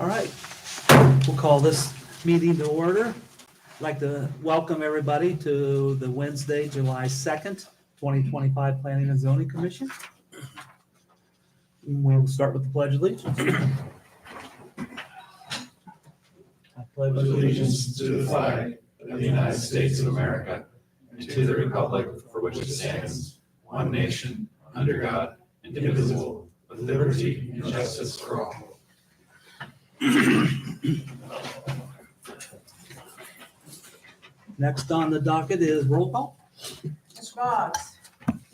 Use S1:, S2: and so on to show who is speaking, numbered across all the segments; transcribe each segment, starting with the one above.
S1: All right, we'll call this meeting to order. I'd like to welcome everybody to the Wednesday, July 2nd, 2025 Planning and Zoning Commission. We'll start with the Pledge of Allegiance. I pledge
S2: Allegiance to the flag of the United States of America and to the republic for which it stands, one nation, under God, indivisible, with liberty and justice for all.
S1: Next on the docket is roll call.
S3: Mr. Boggs.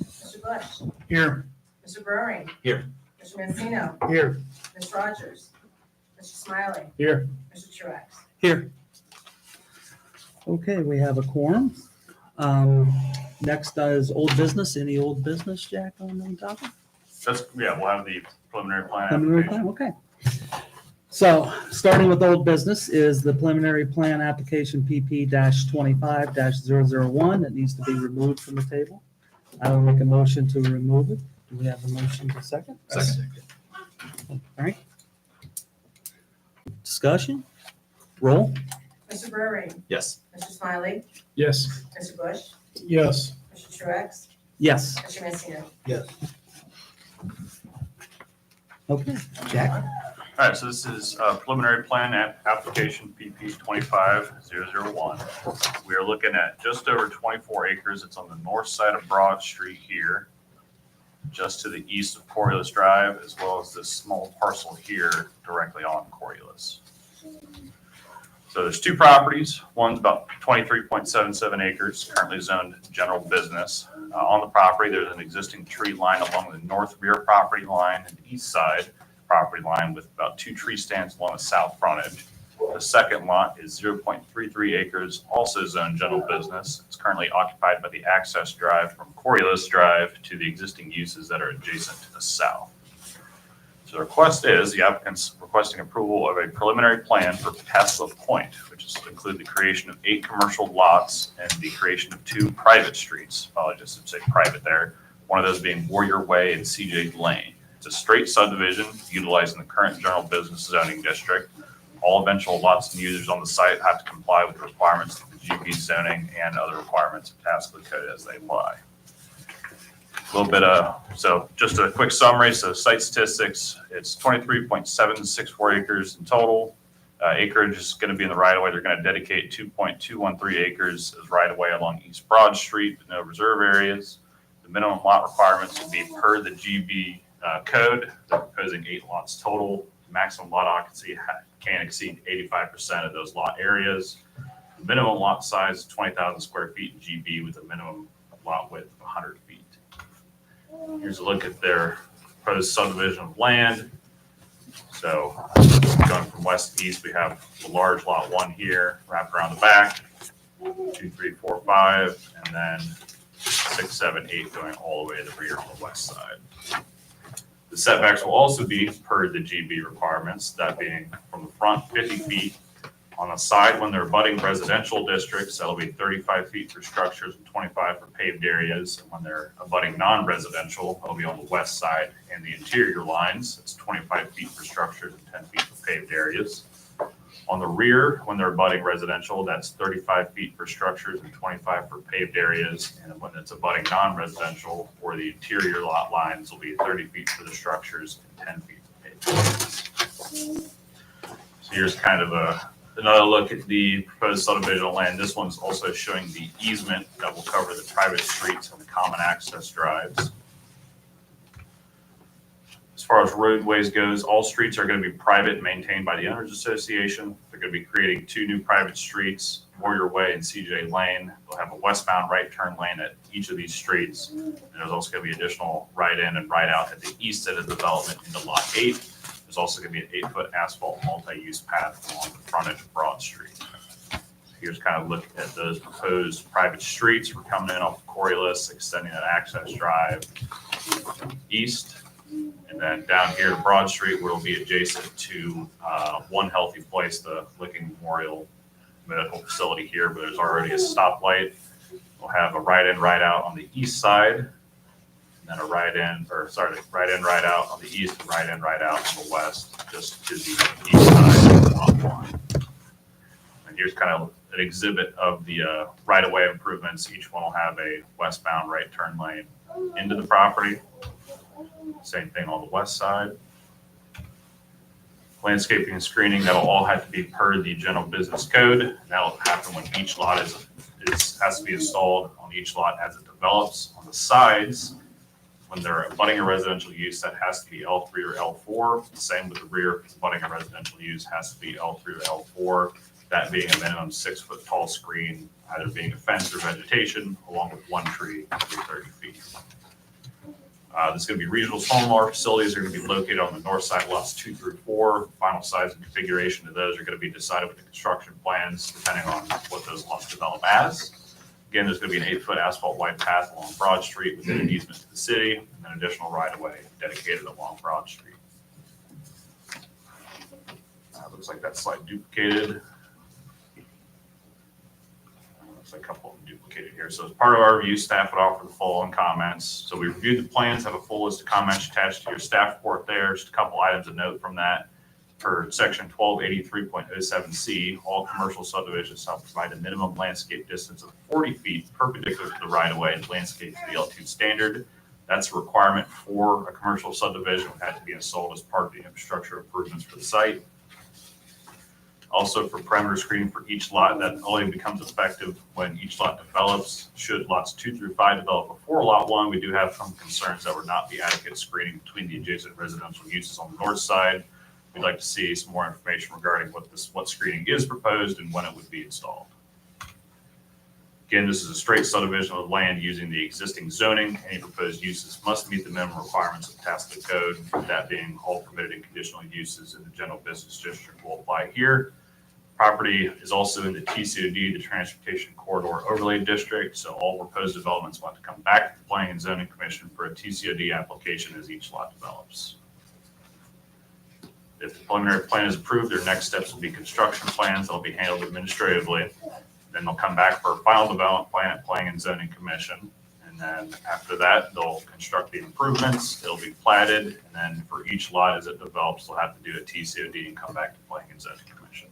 S3: Mr. Bush.
S1: Here.
S3: Mr. Burring.
S1: Here.
S3: Mr. Mancino.
S1: Here.
S3: Ms. Rogers. Mr. Smiley.
S1: Here.
S3: Mr. Truax.
S1: Here. Okay, we have a quorum. Next is old business. Any old business, Jack, on the topic?
S4: We'll have the preliminary plan.
S1: Preliminary plan, okay. So, starting with old business is the preliminary plan application PP-25-001 that needs to be removed from the table. I will make a motion to remove it. Do we have a motion to second?
S2: Second.
S1: All right. Discussion? Roll?
S3: Mr. Burring.
S2: Yes.
S3: Mr. Smiley.
S2: Yes.
S3: Mr. Bush.
S2: Yes.
S3: Mr. Truax.
S1: Yes.
S3: Mr. Mancino.
S2: Yes.
S1: Okay. Jack?
S4: All right, so this is preliminary plan application PP 25001. We are looking at just over 24 acres. It's on the north side of Broad Street here, just to the east of Coriolis Drive, as well as this small parcel here directly on Coriolis. So there's two properties. One's about 23.77 acres, currently zoned general business. On the property, there's an existing tree line along the north rear property line and the east side property line with about 2 tree stands along the south frontage. The second lot is 0.33 acres, also zoned general business. It's currently occupied by the access drive from Coriolis Drive to the existing uses that are adjacent to the south. So the request is the applicant's requesting approval of a preliminary plan for Pataskala Point, which is to include the creation of 8 commercial lots and the creation of 2 private streets. Apologies to say private there. One of those being Warrior Way and CJ Lane. It's a straight subdivision utilizing the current general business zoning district. All eventual lots and users on the site have to comply with the requirements of the GB zoning and other requirements of Pataskala Code as they apply. A little bit so just a quick summary. So site statistics, it's 23.764 acres in total. Acreage is going to be in the right of way. They're going to dedicate 2.213 acres as right of way along East Broad Street with no reserve areas. The minimum lot requirements would be per the GB code. They're proposing 8 lots total. Maximum lot occupancy can exceed 85% of those lot areas. The minimum lot size is 20,000 square feet in GB with a minimum lot width of 100 feet. Here's a look at their proposed subdivision of land. So going from west to east, we have the large lot 1 here, wrapped around the back, 2, 3, 4, 5, and then 6, 7, 8 going all the way to the rear on the west side. The setbacks will also be per the GB requirements, that being from the front 50 feet. On the side, when they're abutting residential districts, that'll be 35 feet for structures and 25 for paved areas. And when they're abutting non-residential, it'll be on the west side and the interior lines. It's 25 feet for structures and 10 feet for paved areas. On the rear, when they're abutting residential, that's 35 feet for structures and 25 for paved areas. And when it's abutting non-residential or the interior lot lines will be 30 feet for the structures and 10 feet for paved areas. So here's kind of another look at the proposed subdivision of land. This one's also showing the easement that will cover the private streets and the common access drives. As far as roadways goes, all streets are going to be private and maintained by the owners association. They're going to be creating 2 new private streets, Warrior Way and CJ Lane. They'll have a westbound right turn lane at each of these streets. And there's also going to be additional right in and right out at the east end of the development into lot 8. There's also going to be an 8-foot asphalt multi-use path along the frontage of Broad Street. Here's kind of looking at those proposed private streets. We're coming in off of Coriolis, extending that access drive east. And then down here to Broad Street, where it'll be adjacent to One Healthy Place, the Licking Memorial Medical Facility here, but there's already a stoplight. We'll have a right in, right out on the east side. then a right in, right in, right out on the east, and right in, right out on the west, just to the east side. here's kind of an exhibit of the right-of-way improvements. Each one will have a westbound right turn lane into the property. Same thing on the west side. Landscaping and screening, that'll all have to be per the general business code. That'll happen when each lot has to be installed on each lot as it develops. On the sides, when they're abutting a residential use, that has to be L3 or L4. The same with the rear, if it's abutting a residential use, has to be L3 or L4. That being a minimum 6-foot tall screen, either being a fence or vegetation, along with one tree every 30 feet. There's going to be regional stormwater facilities. They're going to be located on the north side, lots 2 through 4. Final size and configuration of those are going to be decided with the construction plans, depending on what those lots develop as. Again, there's going to be an 8-foot asphalt wide path along Broad Street within an easement to the city, and then additional right-of-way dedicated along Broad Street. Looks like that slide duplicated. Looks like a couple of them duplicated here. So as part of our review, staff would offer the following comments. So we reviewed the plans, have a full list of comments attached to your staff report there. Just a couple items of note from that. For section 1283.07C, all commercial subdivisions shall provide a minimum landscape distance of 40 feet perpendicular to the right-of-way and landscape to the L2 standard. That's a requirement for a commercial subdivision. It had to be installed as part of the infrastructure improvements for the site. Also, for perimeter screening for each lot, that only becomes effective when each lot develops. Should lots 2 through 5 develop before lot 1, we do have some concerns that would not be adequate screening between the adjacent residential uses on the north side. We'd like to see some more information regarding what screening is proposed and when it would be installed. Again, this is a straight subdivision of land using the existing zoning. Any proposed uses must meet the minimum requirements of Pataskala code. That being all permitted and conditional uses in the general business district will apply here. Property is also in the TCOD, the Transportation Corridor Overlay District. So all proposed developments want to come back to the Planning and Zoning Commission for a TCOD application as each lot develops. If the preliminary plan is approved, their next steps will be construction plans. They'll be handled administratively. Then they'll come back for a final development plan at Planning and Zoning Commission. And then after that, they'll construct the improvements. It'll be platted. And then for each lot as it develops, they'll have to do a TCOD and come back to Planning and Zoning Commission.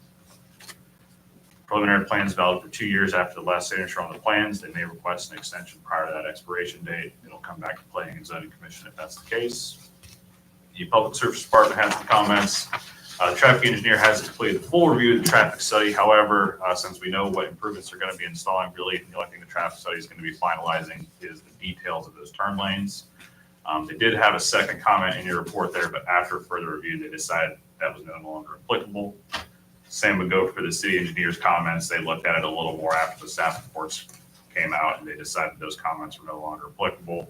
S4: Preliminary plan is valid for 2 years after the last signature on the plans. They may request an extension prior to that expiration date. It'll come back to Planning and Zoning Commission if that's the case. The Public Service Department has some comments. The traffic engineer hasn't completed the full review of the traffic study. However, since we know what improvements they're going to be installing, really the only thing the traffic study is going to be finalizing is the details of those turn lanes. They did have a second comment in your report there, but after further review, they decided that was no longer applicable. Same would go for the city engineer's comments. They looked at it a little more after the staff reports came out, and they decided those comments were no longer applicable.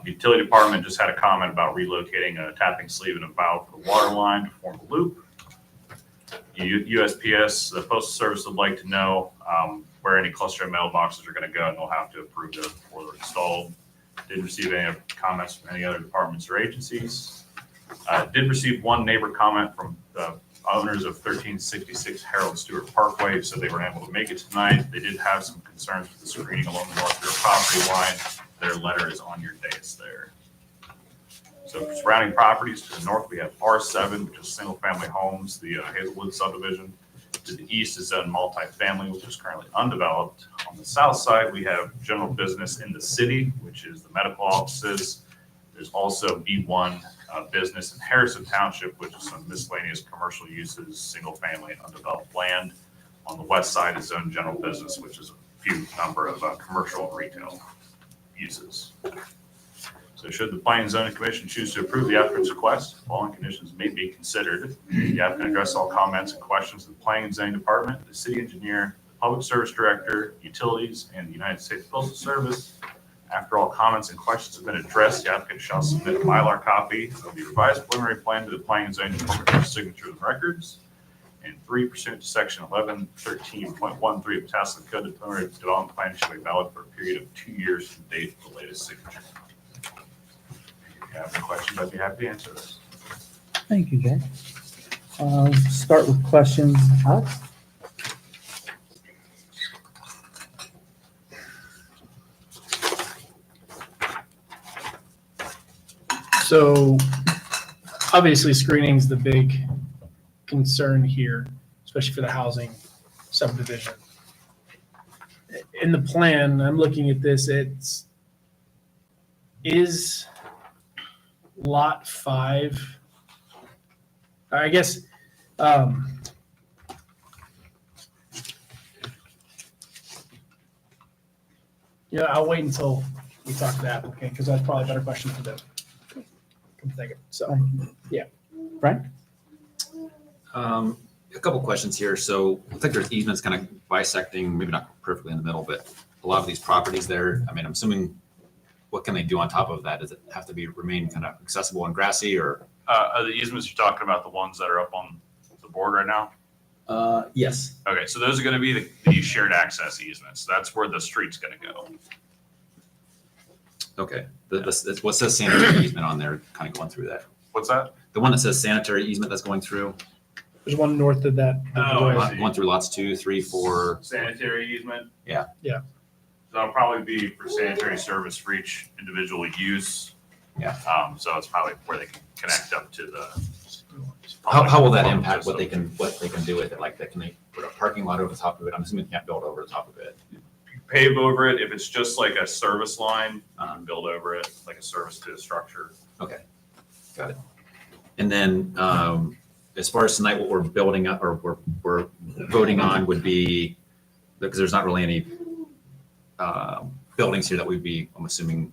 S4: The utility department just had a comment about relocating a tapping sleeve and a valve for the water line to form a loop. USPS, the Postal Service would like to know where any cluster mailboxes are going to go, and they'll have to approve those before they're installed. Didn't receive any comments from any other departments or agencies. Did receive one neighbor comment from the owners of 1366 Harold Stewart Parkway, so they weren't able to make it tonight. They did have some concerns with the screening along the north of their property line. Their letter is on your dais there. So for surrounding properties to the north, we have R7, which is single family homes, the Hazelwood subdivision. To the east is zone multifamily, which is currently undeveloped. On the south side, we have general business in the city, which is the medical offices. There's also B1 business in Harrison Township, which is some miscellaneous commercial uses, single family and undeveloped land. On the west side is zone general business, which is a few number of commercial and retail uses. So should the Planning and Zoning Commission choose to approve the applicant's request, the following conditions may be considered. The applicant address all comments and questions of the Planning and Zoning Department, the city engineer, the Public Service Director, utilities, and the United States Postal Service. After all comments and questions have been addressed, the applicant shall submit a Mylar copy of the revised preliminary plan to the Planning and Zoning Department for signature and records. And 3, pursuant to section 1113.13 of Pataskala Code, the preliminary development plan shall be valid for a period of 2 years from the date of the latest signature. If you have any questions, I'd be happy to answer those.
S1: Thank you, Jay. Start with questions. Alex?
S5: So obviously screening is the big concern here, especially for the housing subdivision. In the plan, I'm looking at this, is lot 5, I guess, I'll wait until we talk to the applicant, because that's probably a better question for them. Come think of it. So,
S1: Frank?
S2: A couple questions here. So I think there's easements kind of bisecting, maybe not perfectly in the middle, but a lot of these properties there. I mean, I'm assuming, what can they do on top of that? Does it have to be remain kind of accessible and grassy, or?
S4: Are the easements you're talking about the ones that are up on the board right now?
S2: Yes.
S4: Okay, so those are gonna be the shared access easements. That's where the street's gonna go.
S2: Okay. What says sanitary easement on there, kind of going through that?
S4: What's that?
S2: The one that says sanitary easement that's going through?
S5: there's one north of that.
S4: Oh, I see.
S2: Going through lots 2, 3, 4.
S4: Sanitary easement?
S2: Yeah.
S5: Yeah.
S4: So that'll probably be for sanitary service for each individual use.
S2: Yeah.
S4: So it's probably where they can connect up to the.
S2: How will that impact what they can do with it? Like, can they put a parking lot over the top of it? I'm assuming you can't build over the top of it.
S4: Pave over it. If it's just like a service line, build over it, like a service to a structure.
S2: Okay, got it. And then, as far as tonight, what we're building up, or we're voting on would be, because there's not really any buildings here that we'd be, I'm assuming,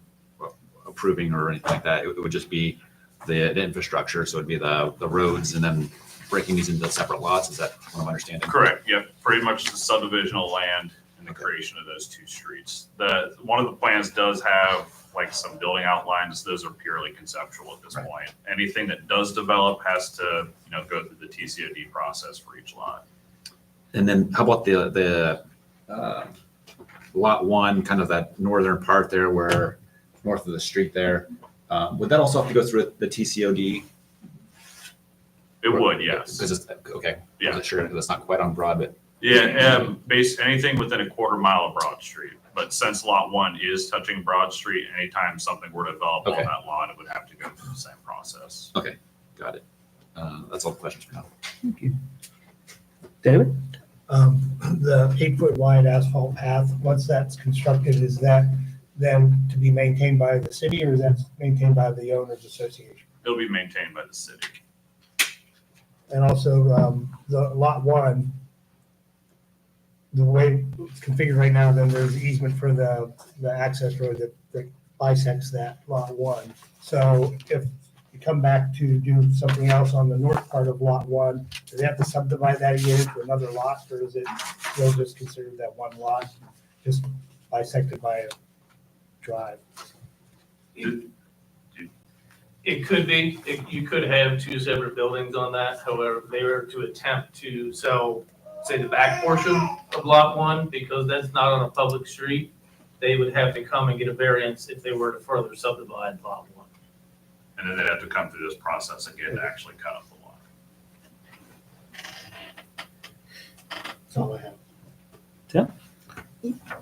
S2: approving or anything like that. It would just be the infrastructure. So it'd be the roads, and then breaking these into separate lots. Is that what I'm understanding?
S4: Correct. Yep. Pretty much the subdivisional land and the creation of those two streets. One of the plans does have like some building outlines. Those are purely conceptual at this
S2: Right.
S4: point. Anything that does develop has to, go through the TCOD process for each lot.
S2: And then how about the lot 1, kind of that northern part there, where north of the street there? Would that also have to go through the TCOD?
S4: It would, yes.
S2: Because it's, okay.
S4: Yeah.
S2: I'm not sure, that's not quite on Broad, but.
S4: Yeah, anything within a quarter mile of Broad Street. But since lot 1 is touching Broad Street, anytime something were to develop on
S2: Okay.
S4: that lot, it would have to go through the same process.
S2: Okay, got it. That's all the questions for now.
S1: Thank you. David?
S6: The 8-foot wide asphalt path, once that's constructed, is that then to be maintained by the city, or is that maintained by the owners association?
S4: It'll be maintained by the city.
S6: And also, the lot 1, the way it's configured right now, then there's easement for the access road that bisects that lot 1. So if you come back to do something else on the north part of lot 1, do they have to subdivide that again into another lot, or is it still just considered that one lot, just bisected by a drive?
S7: It could be, you could have 2 separate buildings on that. However, if they were to attempt to sell, say, the back portion of lot 1, because that's not on a public street, they would have to come and get a variance if they were to further subdivide lot 1.
S4: And then they'd have to come through this process again to actually cut up the lot.
S6: That's all I have.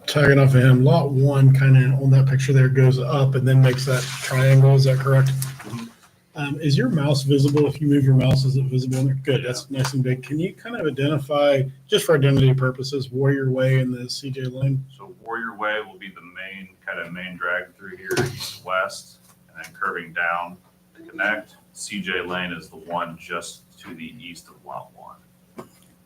S5: Tagging off of him, lot 1 kind of on that picture there goes up and then makes that triangle. Is that correct? Is your mouse visible? If you move your mouse, is it visible in there? Good, that's nice and big. Can you kind of identify, just for identity purposes, Warrior Way and the CJ Lane?
S4: So Warrior Way will be the main drag through here, east to west, and then curving down to connect. CJ Lane is the one just to the east of lot 1.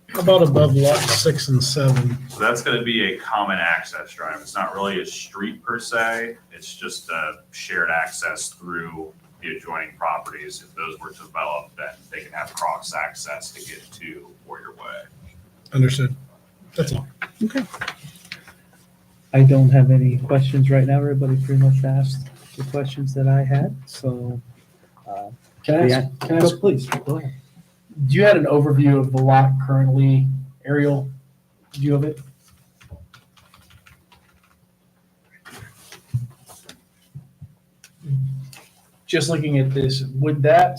S5: How about above lot 6 and 7?
S4: So that's going to be a common access drive. It's not really a street per se. It's just a shared access through the adjoining properties. If those were to develop, then they can have cross access to get to Warrior Way.
S5: Understood. That's all.
S1: I don't have any questions right now. Everybody pretty much asked the questions that I had, so.
S5: Can
S1: yeah,
S5: I
S1: Please, go ahead.
S5: Do you have an overview of the lot currently, aerial view of it? Just looking at this, would the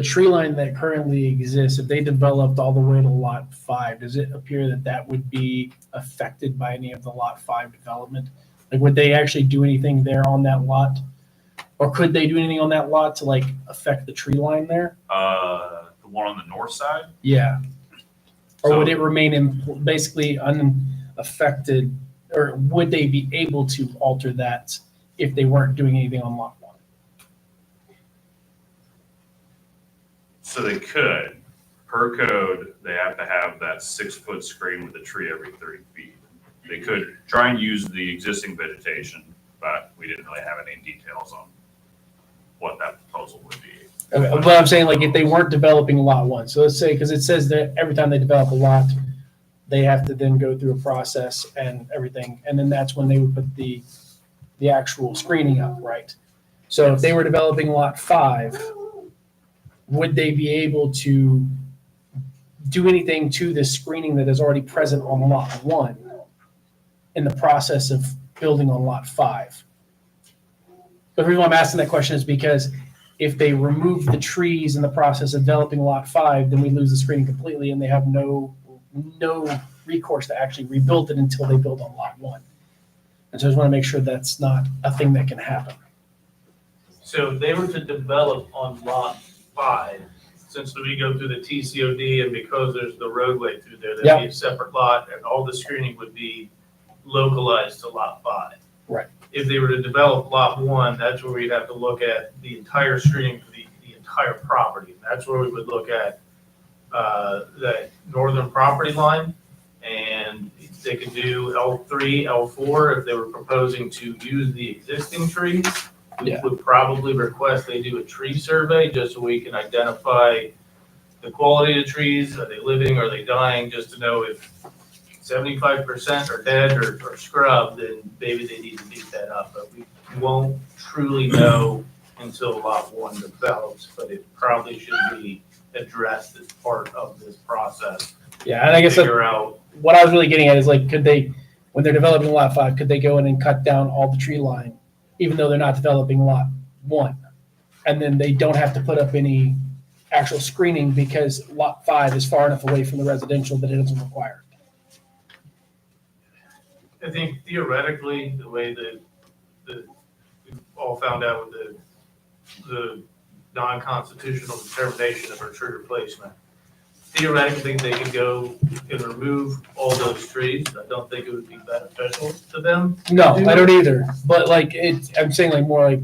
S5: tree line that currently exists, if they developed all the way to lot 5, does it appear that that would be affected by any of the lot 5 development? Like, would they actually do anything there on that lot? Or could they do anything on that lot to affect the tree line there?
S4: The one on the north side?
S5: Yeah. Or would it remain in basically unaffected, or would they be able to alter that if they weren't doing anything on lot one?
S4: So they could, per code, they have to have that 6-foot screen with a tree every 30 feet. They could try and use the existing vegetation, but we didn't really have any details on what that proposal would be.
S5: But I'm saying, like, if they weren't developing lot one, so let's say, because it says that every time they develop a lot, they have to then go through a process and everything, and then that's when they would put the actual screening up, right? So if they were developing lot 5, would they be able to do anything to this screening that is already present on lot 1 in the process of building on lot 5? The reason why I'm asking that question is because if they remove the trees in the process of developing lot 5, then we lose the screening completely and they have no recourse to actually rebuild it until they build on lot 1. And so I just want to make sure that's not a thing that can happen.
S7: So if they were to develop on lot 5, since we go through the TCOD and because there's the roadway through there, there'd be a separate lot and all the screening would be localized to lot 5.
S5: Right.
S7: If they were to develop lot 1, that's where we'd have to look at the entire screening for the entire property. That's where we would look at that northern property line, and they could do L3, L4 if they were proposing to use the existing trees. We would probably request they do a tree survey just so we can identify the quality of the trees. Are they living? Are they dying? Just to know if 75% are dead or scrubbed, then maybe they need to beat that up. But we won't truly know until lot 1 develops, but it probably should be addressed as part of this process.
S5: Yeah, and I guess
S7: Figure out,
S5: what I was really getting at is, like, could they, when they're developing lot 5, could they go in and cut down all the tree line, even though they're not developing lot 1? And then they don't have to put up any actual screening because lot 5 is far enough away from the residential that it doesn't require.
S7: I think theoretically, the way that we all found out with the non-constitutional determination of our tree replacement, theoretically, they could go and remove all those trees. I don't think it would be beneficial to them.
S5: No, I don't either. But like, I'm saying, like, more like,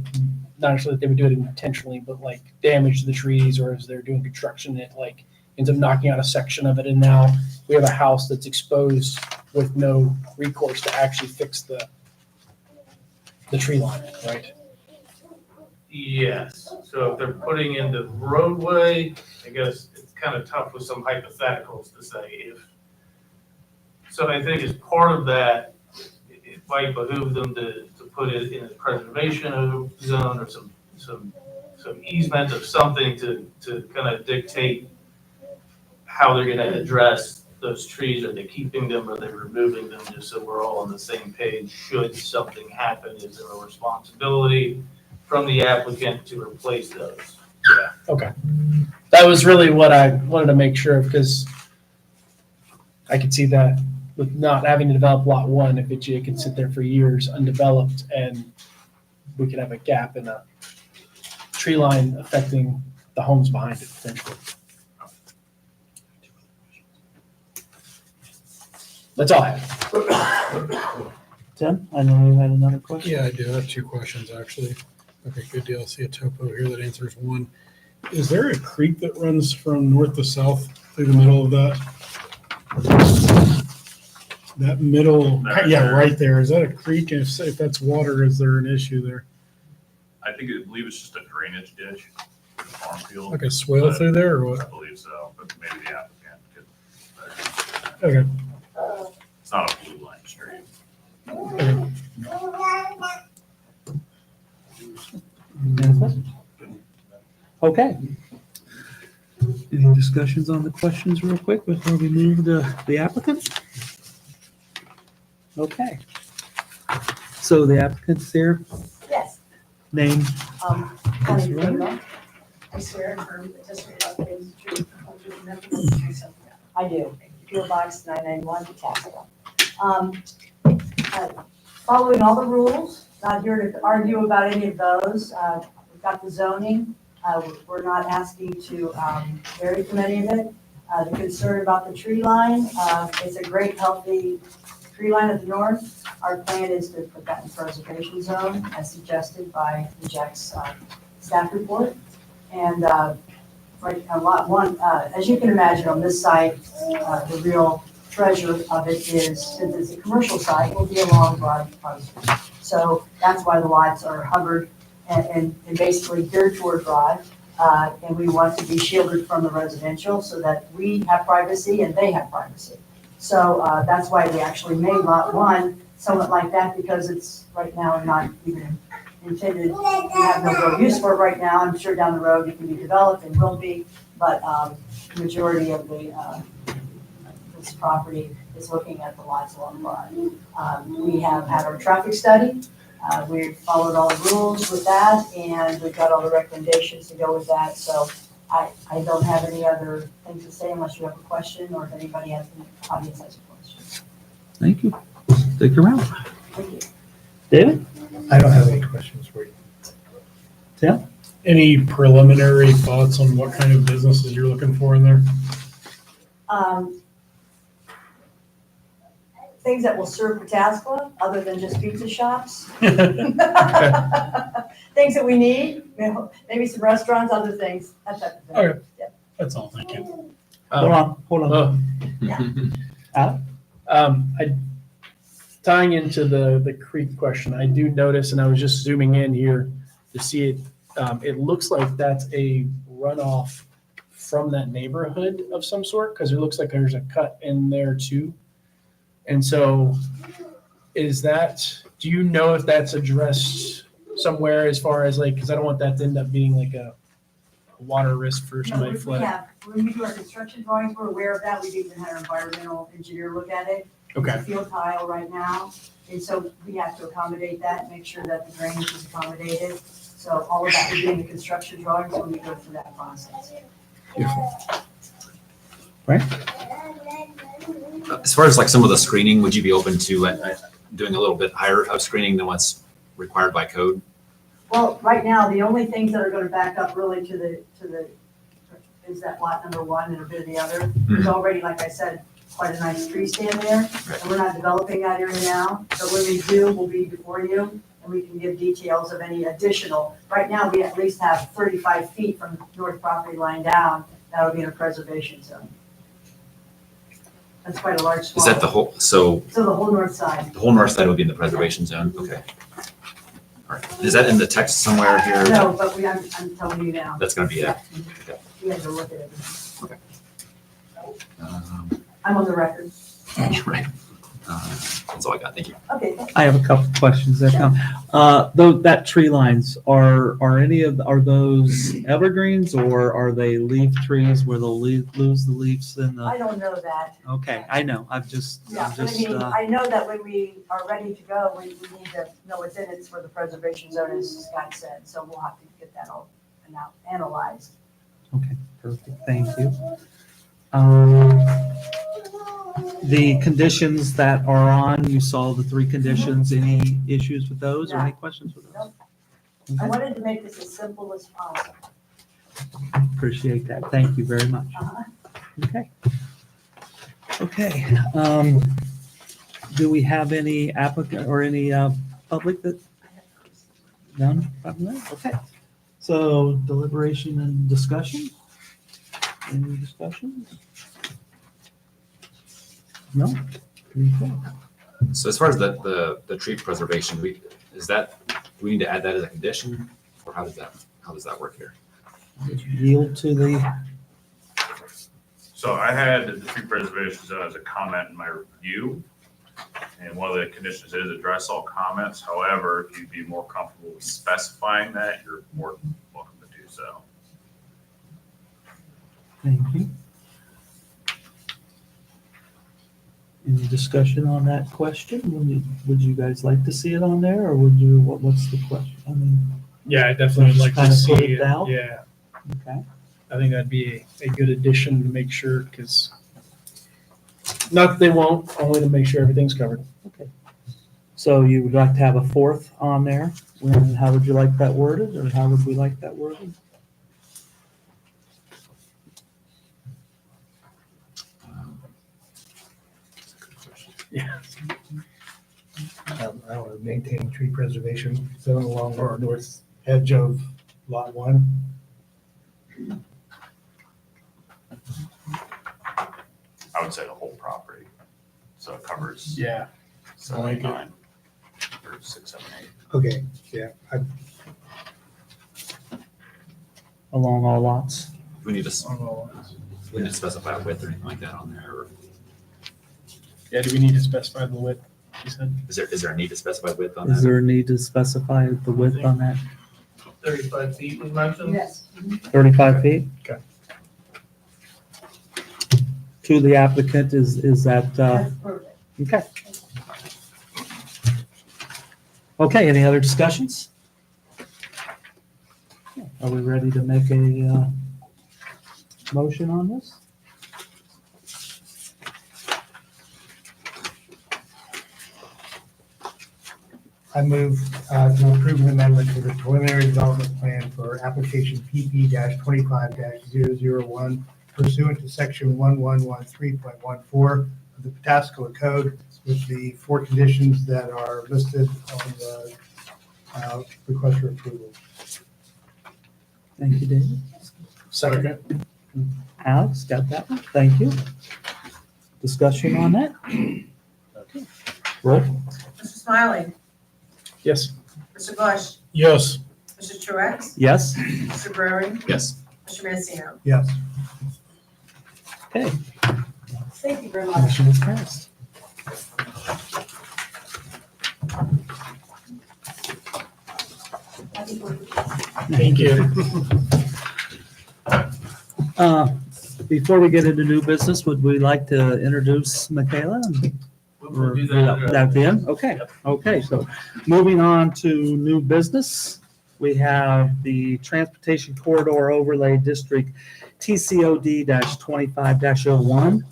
S5: not actually that they would do it intentionally, but like damage to the trees, or as they're doing construction, it like ends up knocking out a section of it. And now we have a house that's exposed with no recourse to actually fix the tree line, right?
S7: Yes. So if they're putting in the roadway, I guess it's kind of tough with some hypotheticals to say if. So I think as part of that, it might behoove them to put it in a preservation zone or some easement of something to kind of dictate how they're gonna address those trees. Are they keeping them? Are they removing them? Just so we're all on the same page. Should something happen, is there a responsibility from the applicant to replace those?
S5: Yeah. Okay. That was really what I wanted to make sure of, because I could see that with not having to develop lot 1, if it could sit there for years undeveloped, and we could have a gap in a tree line affecting the homes behind it potentially. That's all I have.
S1: Tim, I know you had another question.
S8: Yeah, I do. I have 2 questions, actually. Okay, good deal. I see a topo here that answers one. Is there a creek that runs from north to south through the middle of that? That middle, yeah, right there. Is that a creek? And if that's water, is there an issue there?
S4: I believe it's just a drainage ditch, for the farm field.
S8: Like a swale through there or
S4: I
S8: what?
S4: believe so, but maybe the applicant could.
S8: Okay.
S4: It's not a blue line stream.
S1: Any questions? Okay. Any discussions on the questions real quick before we move to the applicant? Okay. So the applicant's here,
S3: Yes.
S1: name,
S3: Connie Bruno. I swear and affirm that testimony about the truth, the truth, and nothing but the truth, so help me God. I do. PO Box 991, Pataskala. Following all the rules, not here to argue about any of those. We've got the zoning. We're not asking to vary from any of it. The concern about the tree line, it's a great healthy tree line at the north. Our plan is to put that in preservation zone as suggested by the Jack's staff report. And right, on lot one, as you can imagine on this site, the real treasure of it is, since it's a commercial site, will be a long broad post. So that's why the lots are hovered and basically geared toward Broad. And we want to be shielded from the residential so that we have privacy and they have privacy. So that's why we actually made lot one somewhat like that, because it's right now not even intended, we have no real use for it right now. I'm sure down the road it can be developed and will be, but the majority of this property is looking at the lots along Broad. We have had our traffic study. We've followed all the rules with that, and we've got all the recommendations to go with that. So I don't have any other things to say unless you have a question or if anybody has, any audience has a question.
S1: Thank you. Stick around.
S3: Thank you.
S1: David?
S6: I don't have any questions for you.
S8: Any preliminary thoughts on what kind of businesses you're looking for in there?
S3: Things that will serve Pataskala, other than just pizza shops. Things that we need, maybe some restaurants, other things, that type of thing.
S8: Okay.
S3: Yeah.
S8: That's all, thank you.
S1: Hold on.
S5: Tying into the creek question, I do notice, and I was just zooming in here to see it, it looks like that's a runoff from that neighborhood of some sort, because it looks like there's a cut in there too. And so is that, do you know if that's addressed somewhere as far as like, because I don't want that to end up being like a water risk for somebody flooding.
S3: Yeah, when we do our construction drawings, we're aware of that. We've even had our environmental engineer look at it.
S5: Okay.
S3: It's a field tile right now, and so we have to accommodate that, make sure that the drainage is accommodated. So all of that would be in the construction drawings when we go through that process.
S2: As far as like some of the screening, would you be open to doing a little bit higher of screening than what's required by code?
S3: Well, right now, the only things that are gonna back up really to the, is that lot number one and a bit of the other. There's already, like I said, quite a nice tree stand there, and we're not developing that area now. So when we do, we'll be before you, and we can give details of any additional. Right now, we at least have 35 feet from the north property line down, that would be in a preservation zone. That's quite a large
S2: Is
S3: swath.
S2: that the whole, so
S3: So the whole north side.
S2: the whole north side would be in the preservation zone? Okay. All right. Is that in the text somewhere here?
S3: No, but I'm telling you now.
S2: That's gonna be it.
S3: You have to look at it.
S2: Um,
S3: I'm on the record.
S2: Right. That's all I got. Thank you.
S3: Okay, thanks.
S1: I have a couple questions that come. Though that tree lines, are those evergreens or are they leaf trees where they'll lose the leaves in the?
S3: I don't know that.
S1: Okay, I know. I'm just.
S3: Yeah, but I mean, I know that when we are ready to go, we need to know what's in it for the preservation zone, as Scott said, so we'll have to get that all analyzed.
S1: Okay, perfect. Thank you. The conditions that are on, you saw the three conditions. Any issues with those or any questions with those?
S3: Nope. I wanted to make this as simple as possible.
S1: Appreciate that. Thank you very much.
S3: Uh-huh.
S1: Okay. Okay. Do we have any applicant or any public that? None? Okay. So deliberation and discussion? Any discussion? No? Okay.
S2: So as far as the tree preservation, do we need to add that as a condition? Or how does that work here?
S1: Yield to the,
S4: So I had the tree preservation zone as a comment in my review. And one of the conditions is address all comments. However, if you'd be more comfortable with specifying that, you're more than welcome to do so.
S1: thank you. Any discussion on that question? Would you guys like to see it on there or would you, what's the question? I mean,
S5: Yeah, I definitely would like to
S1: Kind of
S5: see
S1: put it
S5: it.
S1: down?
S5: Yeah,
S1: okay.
S5: I think that'd be a good addition to make sure, because not that they won't, only to make sure everything's covered.
S1: Okay. So you would like to have a fourth on there? And how would you like that worded or how would we like that worded?
S6: I don't know, maintaining tree preservation zone along the north edge of lot one.
S4: I would say the whole property. So it covers
S5: Yeah.
S4: 7, 9, or 6, 7, 8.
S6: Okay, yeah,
S1: Along all lots.
S2: We need to specify a width or anything like that on there, or
S5: Yeah, do we need to specify the width, you said?
S2: is there a need to specify width on
S1: Is
S2: that?
S1: there a need to specify the width on that?
S7: 35 feet was mentioned?
S3: Yes.
S1: 35 feet?
S6: Okay.
S1: To the applicant, is that,
S3: That's perfect.
S1: okay. Okay, any other discussions? Are we ready to make a motion on this?
S6: I move to approve an amendment to the preliminary development plan for application PP 25-001 pursuant to section 1113.14 of the Pataskala Code with the 4 conditions that are listed on the request for approval.
S1: Thank you, David.
S5: Second.
S1: Alex, got that one? Thank you. Discussion on that? Okay. Roll.
S9: Mr. Smiley.
S5: Yes.
S9: Mr. Bush.
S8: Yes.
S9: Mr. Truax.
S1: Yes?
S9: Mr. Brewery.
S2: Yes.
S9: Mr. Mancino.
S6: Yes.
S1: Okay,
S3: Thank you very much.
S1: motion is passed.
S3: Happy birthday.
S5: Thank you.
S1: Before we get into new business, would we like to introduce Michaela?
S7: We'll do that.
S1: At the end? Okay, okay, so moving on to new business, we have the Transportation Corridor Overlay District TCOD 25-01.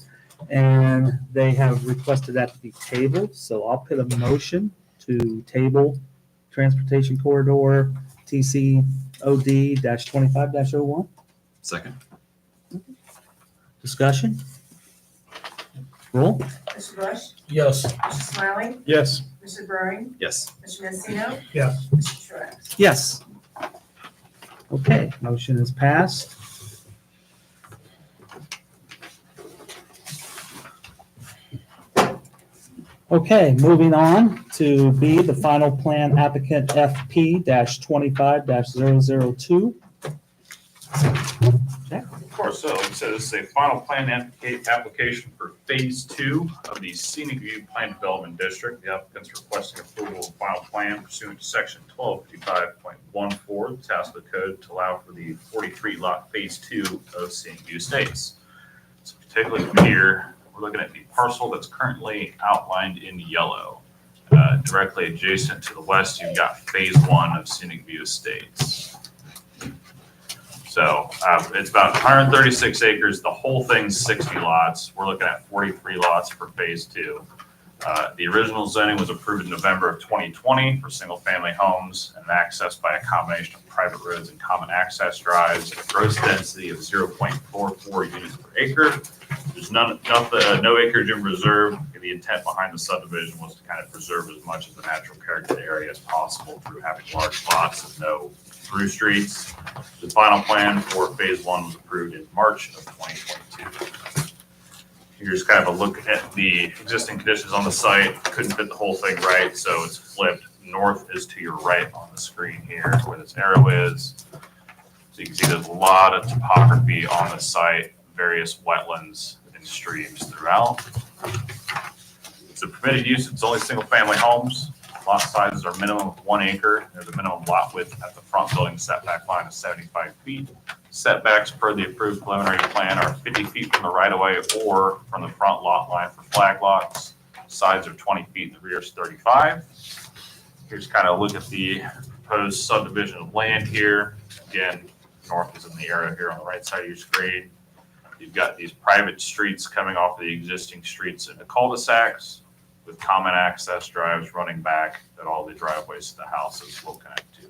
S1: And they have requested that to be tabled, so I'll put a motion to table Transportation Corridor TCOD 25-01.
S2: Second.
S1: Discussion? Roll?
S9: Mr. Bush.
S8: Yes.
S9: Mr. Smiley.
S5: Yes.
S9: Mr. Brewery.
S2: Yes.
S9: Mr. Mancino.
S6: Yes.
S9: Mr. Truax.
S1: Yes. Okay, motion is passed. Okay, moving on to B, the final plan applicant FP 25-002.
S4: Of course, so like I said, this is a final plan application for phase 2 of the Scenic View Plan Development District. The applicant's requesting approval of final plan pursuant to section 1255.14 of the Pataskala Code to allow for the 43 lot phase 2 of Scenic View Estates. So if you take a look here, we're looking at the parcel that's currently outlined in yellow. Directly adjacent to the west, you've got phase 1 of Scenic View Estates. So it's about 136 acres. The whole thing's 60 lots. We're looking at 43 lots for phase 2. The original zoning was approved in November of 2020 for single-family homes and accessed by a combination of private roads and common access drives. A gross density of 0.44 units per acre. There's no acreage in reserve. The intent behind the subdivision was to kind of preserve as much of the natural character of the area as possible through having large lots and no through streets. The final plan for phase 1 was approved in March of 2022. Here's kind of a look at the existing conditions on the site. Couldn't fit the whole thing right, so it's flipped. North is to your right on the screen here where this arrow is. So you can see there's a lot of topography on the site, various wetlands and streams throughout. It's a permitted use. It's only single family homes. Lot sizes are minimum of 1 acre. There's a minimum lot width at the front building setback line of 75 feet. Setbacks per the approved preliminary plan are 50 feet from the right of way or from the front lot line for flag lots. Sides are 20 feet, the rear is 35. Here's kind of a look at the proposed subdivision of land here. Again, north is in the area here on the right side of your screen. You've got these private streets coming off of the existing streets into cul-de-sacs with common access drives running back that all the driveways to the houses will connect to.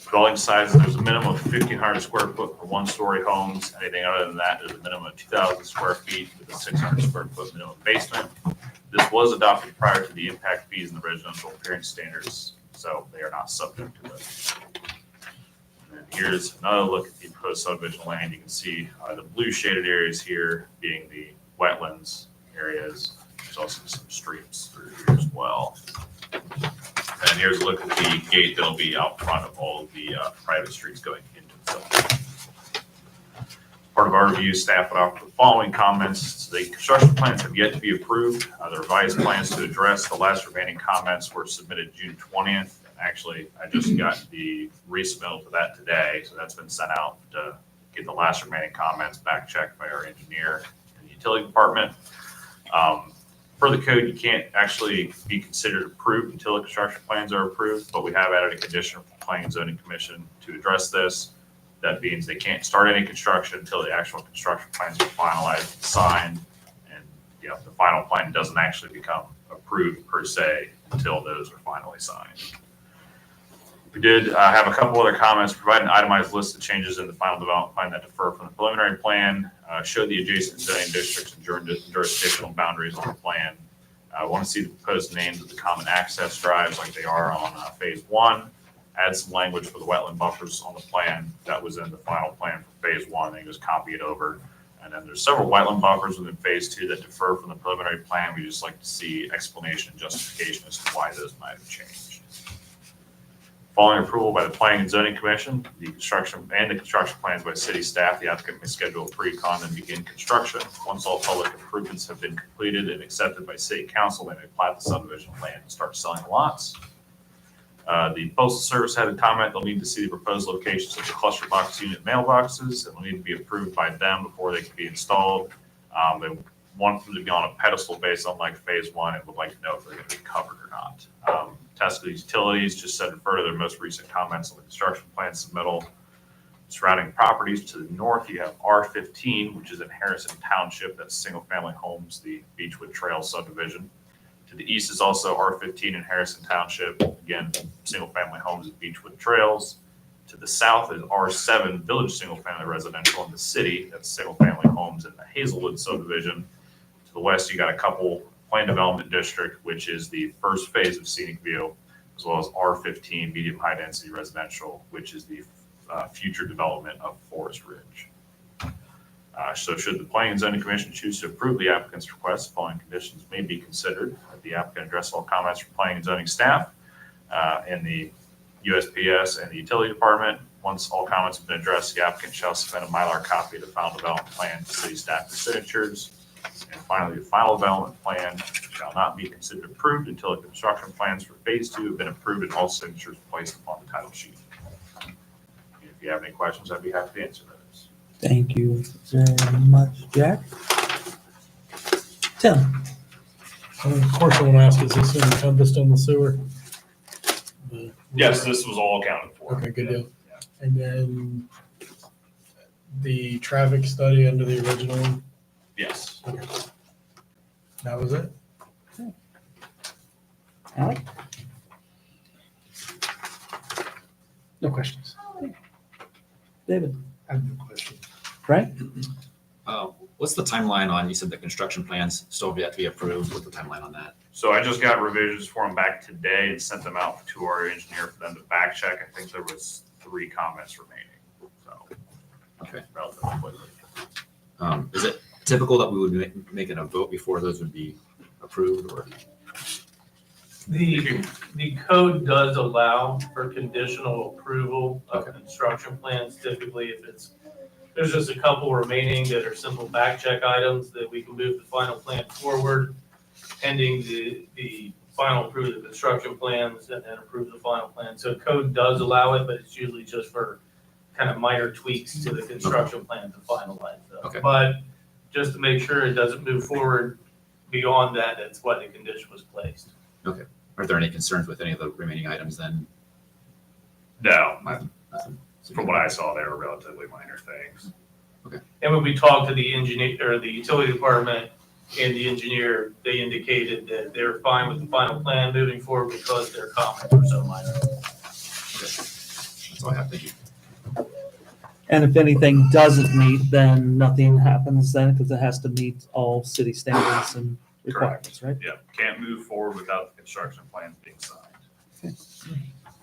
S4: Dwelling sizes, there's a minimum of 1,500 square foot for one-story homes. Anything other than that, there's a minimum of 2,000 square feet with a 600 square foot minimum basement. This was adopted prior to the impact fees and the residential appearance standards, so they are not subject to those. And then here's another look at the proposed subdivision land. You can see the blue shaded areas here being the wetlands areas. There's also some streams through here as well. And here's a look at the gate that'll be out front of all of the private streets going into the subdivision. Part of our review, staff would offer the following comments. The construction plans have yet to be approved. The revised plans to address the last remaining comments were submitted June 20th. Actually, I just got the resubmittal to that today, so that's been sent out to get the last remaining comments back checked by our engineer in the utility department. Per the code, you can't actually be considered approved until the construction plans are approved, but we have added a condition for the Planning and Zoning Commission to address this. That means they can't start any construction until the actual construction plans are finalized and signed. And the final plan doesn't actually become approved per se until those are finally signed. We did have a couple other comments, provide an itemized list of changes in the final development plan that differ from the preliminary plan, show the adjacent zoning districts and jurisdictional boundaries on the plan. I want to see the proposed names of the common access drives like they are on phase 1. Add some language for the wetland buffers on the plan that was in the final plan for phase 1. They just copy it over. And then there's several wetland buffers within phase 2 that differ from the preliminary plan. We just like to see explanation and justification as to why those might have changed. Following approval by the Planning and Zoning Commission, the construction plans by city staff, the applicant may schedule a pre-con and begin construction. Once all public improvements have been completed and accepted by city council, they may plat the subdivision land and start selling the lots. The Postal Service had a comment. They'll need to see the proposed locations of the cluster box unit mailboxes, and will need to be approved by them before they can be installed. They want them to be on a pedestal based on like phase 1 and would like to know if they're going to be covered or not. Pataskala Utilities just said refer to their most recent comments on the construction plan submittal. Surrounding properties to the north, you have R15, which is in Harrison Township. That's single family homes, the Beechwood Trail subdivision. To the east is also R15 in Harrison Township. Again, single family homes at Beechwood Trails. To the south is R7 Village Single Family Residential in the city. That's single family homes in the Hazelwood subdivision. To the west, you got a couple Plan Development District, which is the first phase of Scenic View, as well as R15 Medium High Density Residential, which is the future development of Forest Ridge. So should the Planning and Zoning Commission choose to approve the applicant's request, the following conditions may be considered. The applicant address all comments from Planning and Zoning staff and the USPS and the Utility Department. Once all comments have been addressed, the applicant shall submit a Mylar copy of the final development plan to city staff for signatures. And finally, the final development plan shall not be considered approved until the construction plans for phase 2 have been approved and all signatures placed upon the title sheet. If you have any questions, I'd be happy to answer those.
S1: Thank you very much, Jack. Tim?
S8: Of course, I want to ask, is this encompassed on the sewer?
S4: Yes, this was all accounted for.
S8: Okay, good deal. And then the traffic study under the original one,
S4: Yes.
S8: that was it?
S1: Alec?
S5: No questions.
S1: David?
S6: I have no question.
S1: Right?
S10: What's the timeline on, you said the construction plans still have yet to be approved, what's the timeline on that?
S4: So I just got revisions for them back today and sent them out to our engineer for them to back check. I think there was 3 comments remaining, so.
S10: Okay.
S4: Relatively quickly.
S10: Is it typical that we would be making a vote before those would be approved, or?
S7: The code does allow for conditional approval of construction plans. Typically, if there's just a couple remaining that are simple back check items that we can move the final plan forward pending the final approval of the construction plans and then approve the final plan. So code does allow it, but it's usually just for kind of minor tweaks to the construction plan to finalize those.
S10: Okay.
S7: But just to make sure it doesn't move forward beyond that, that's why the condition was placed.
S10: Are there any concerns with any of the remaining items then?
S4: No,
S10: Nothing.
S4: from what I saw, they were relatively minor things.
S7: And when we talked to the engineer, or the utility department and the engineer, they indicated that they're fine with the final plan moving forward because their comments were so minor.
S10: That's all I have. Thank you.
S1: And if anything doesn't meet, then nothing happens then because it has to meet all city standards and requirements, right?
S4: Yeah, can't move forward without the construction plans being signed.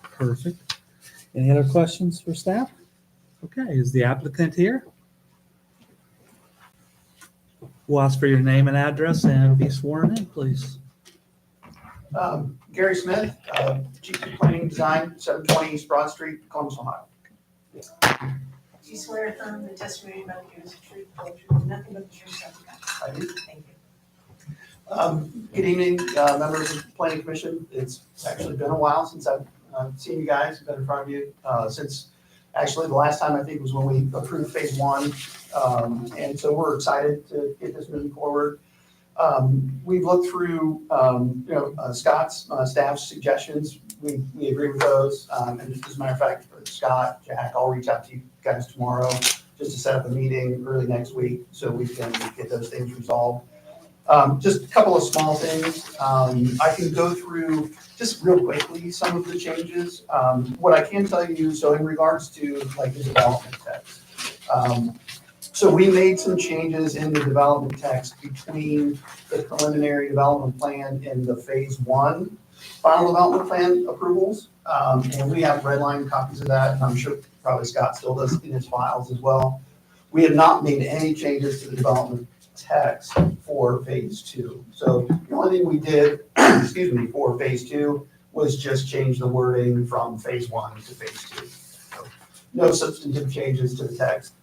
S1: Perfect. Any other questions for staff? Okay, is the applicant here? We'll ask for your name and address and be sworn in, please.
S11: Gary Smith, Chief of Planning Design, 720 East Broad Street, Columbus, Ohio.
S9: Do you swear or affirm the testimony you're about to give is the truth, the whole truth, and nothing but the truth, so help you God?
S11: I do.
S9: Thank you.
S11: Good evening, members of the Planning Commission. It's actually been a while since I've seen you guys, been in front of you, since actually the last time I think was when we approved phase one. And so we're excited to get this moving forward. We've looked through, Scott's staff's suggestions. We agree with those. And as a matter of fact, for Scott, Jack, I'll reach out to you guys tomorrow just to set up a meeting early next week so we can get those things resolved. Just a couple of small things. I can go through just real quickly some of the changes. What I can tell you, so in regards to like the development text. So we made some changes in the development text between the preliminary development plan and the phase one final development plan approvals. And we have redline copies of that, and I'm sure probably Scott still does in his files as well. We have not made any changes to the development text for phase two. So the only thing we did, for phase two was just change the wording from phase one to phase two. So no substantive changes to the text.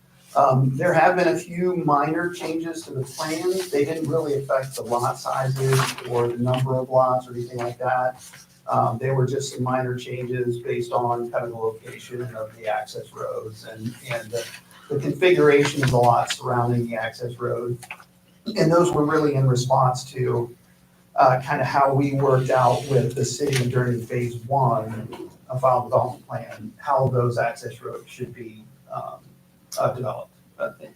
S11: There have been a few minor changes to the plans. They didn't really affect the lot sizes or the number of lots or anything like that. They were just some minor changes based on kind of the location of the access roads and the configuration of the lots surrounding the access road. And those were really in response to kind of how we worked out with the city during phase one of final development plan, how those access roads should be developed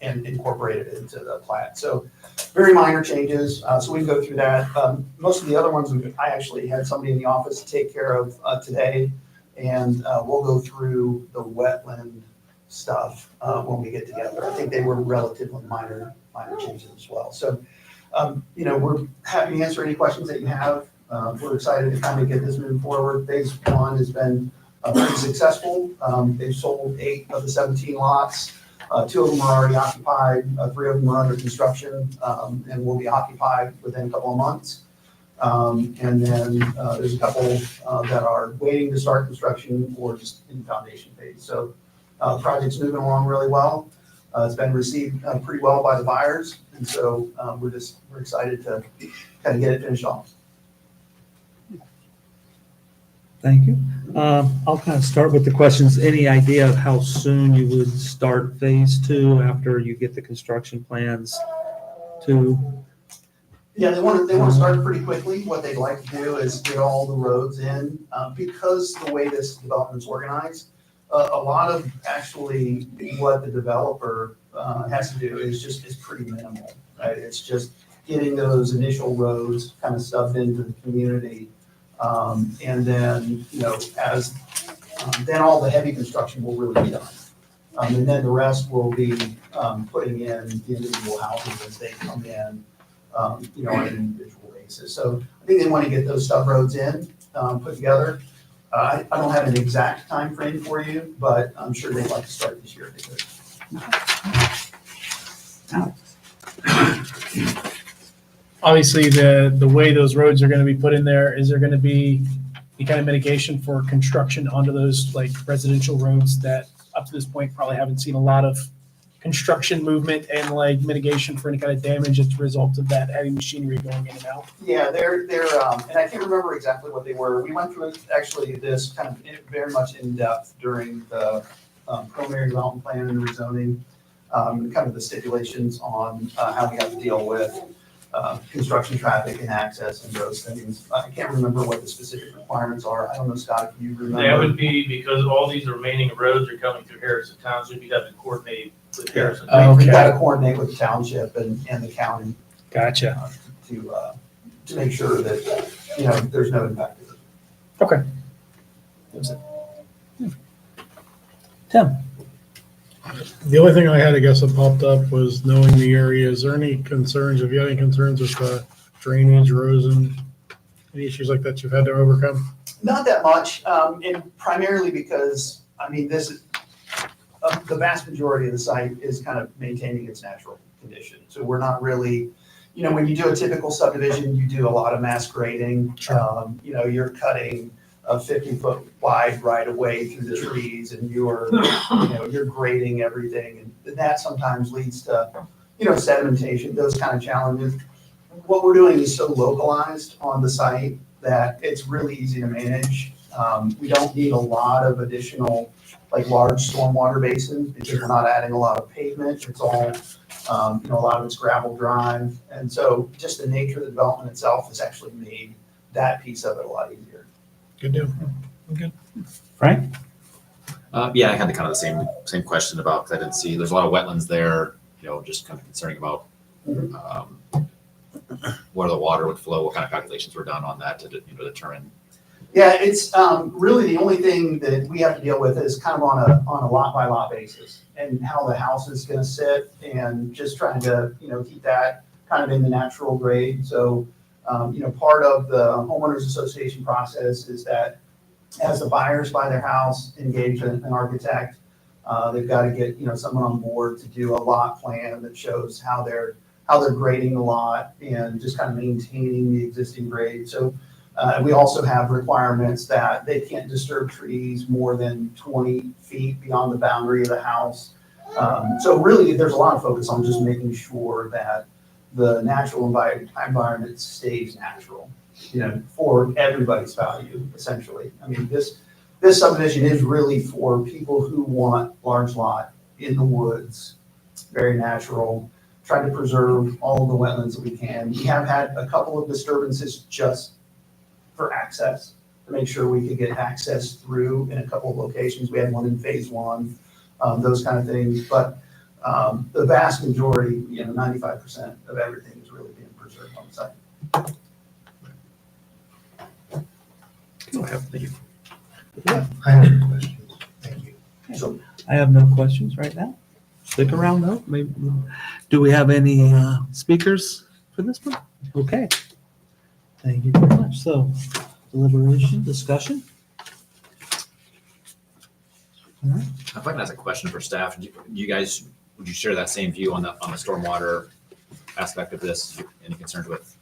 S11: and incorporated into the plat. So very minor changes. So we can go through that. Most of the other ones, I actually had somebody in the office take care of today. And we'll go through the wetland stuff when we get together. I think they were relatively minor changes as well. So, we're happy to answer any questions that you have. We're excited to kind of get this moving forward. Phase one has been pretty successful. They've sold 8 of the 17 lots. 2 of them are already occupied, 3 of them are under construction, and will be occupied within a couple of months. And then there's a couple that are waiting to start construction or just in the foundation phase. So the project's moving along really well. It's been received pretty well by the buyers, and so we're excited to kind of get it finished off.
S1: Thank you. I'll kind of start with the questions. Any idea of how soon you would start phase two after you get the construction plans to?
S11: Yeah, they want to start pretty quickly. What they'd like to do is get all the roads in, because the way this development's organized, a lot of actually what the developer has to do is pretty minimal, right? It's just getting those initial roads kind of stuffed into the community. And then, as then all the heavy construction will really be done. And then the rest will be putting in the individual houses as they come in, on an individual basis. So I think they want to get those stub roads in, put together. I don't have an exact time frame for you, but I'm sure they'd like to start this year if they could.
S5: Obviously, the way those roads are going to be put in there, is there going to be any kind of mitigation for construction onto those like residential roads that up to this point probably haven't seen a lot of construction movement and like mitigation for any kind of damage as a result of that heavy machinery going in and out?
S11: Yeah, they're and I can't remember exactly what they were. We went through actually this kind of very much in depth during the preliminary development plan and rezoning, kind of the stipulations on how we have to deal with construction traffic and access and those things. I can't remember what the specific requirements are. I don't know, Scott, if you remember.
S7: That would be because all these remaining roads are coming through Harrison Township, you have to coordinate with Harrison.
S11: We've got to coordinate with the township and the county.
S5: Gotcha.
S11: To make sure that, there's no impact.
S5: Okay. That was it.
S1: Tim?
S8: The only thing I had, I guess, that popped up was knowing the area. Is there any concerns? Have you had any concerns with drainage, erosion, any issues like that you've had to overcome?
S11: Not that much, and primarily because, I mean, the vast majority of the site is kind of maintaining its natural condition. So we're not really, when you do a typical subdivision, you do a lot of mass grading. You're cutting a 50-foot wide right of way through the trees, and you're grading everything, and that sometimes leads to, sedimentation, those kind of challenges. What we're doing is so localized on the site that it's really easy to manage. We don't need a lot of additional, large stormwater basins, because we're not adding a lot of pavement. It's all, a lot of it's gravel drive. And so just the nature of the development itself has actually made that piece of it a lot easier.
S8: Good deal. Good.
S1: Frank?
S10: Yeah, I had kind of the same question about, 'cause I didn't see, there's a lot of wetlands there, just kind of concerning about where the water would flow, what kind of calculations were done on that to determine.
S11: Yeah, it's really the only thing that we have to deal with is kind of on a lot by lot basis, and how the house is going to sit, and just trying to keep that kind of in the natural grade. So part of the homeowners association process is that as the buyers buy their house, engage an architect, they've got to get someone on board to do a lot plan that shows how they're grading the lot and just kind of maintaining the existing grade. So we also have requirements that they can't disturb trees more than 20 feet beyond the boundary of the house. So really, there's a lot of focus on just making sure that the natural environment stays natural, for everybody's value, essentially. I mean, this subdivision is really for people who want large lot in the woods, very natural, try to preserve all of the wetlands that we can. We have had a couple of disturbances just for access, to make sure we could get access through in a couple of locations. We had one in phase one, those kind of things. But the vast majority, 95% of everything is really being preserved on the site.
S10: Thank you.
S6: I have no questions. Thank you.
S11: So
S1: I have no questions right now. Stick around though. Maybe, do we have any speakers for this one? Okay. Thank you very much. So deliberation, discussion. All right.
S10: If I can ask a question for staff, would you share that same view on the stormwater aspect of this? Any concerns with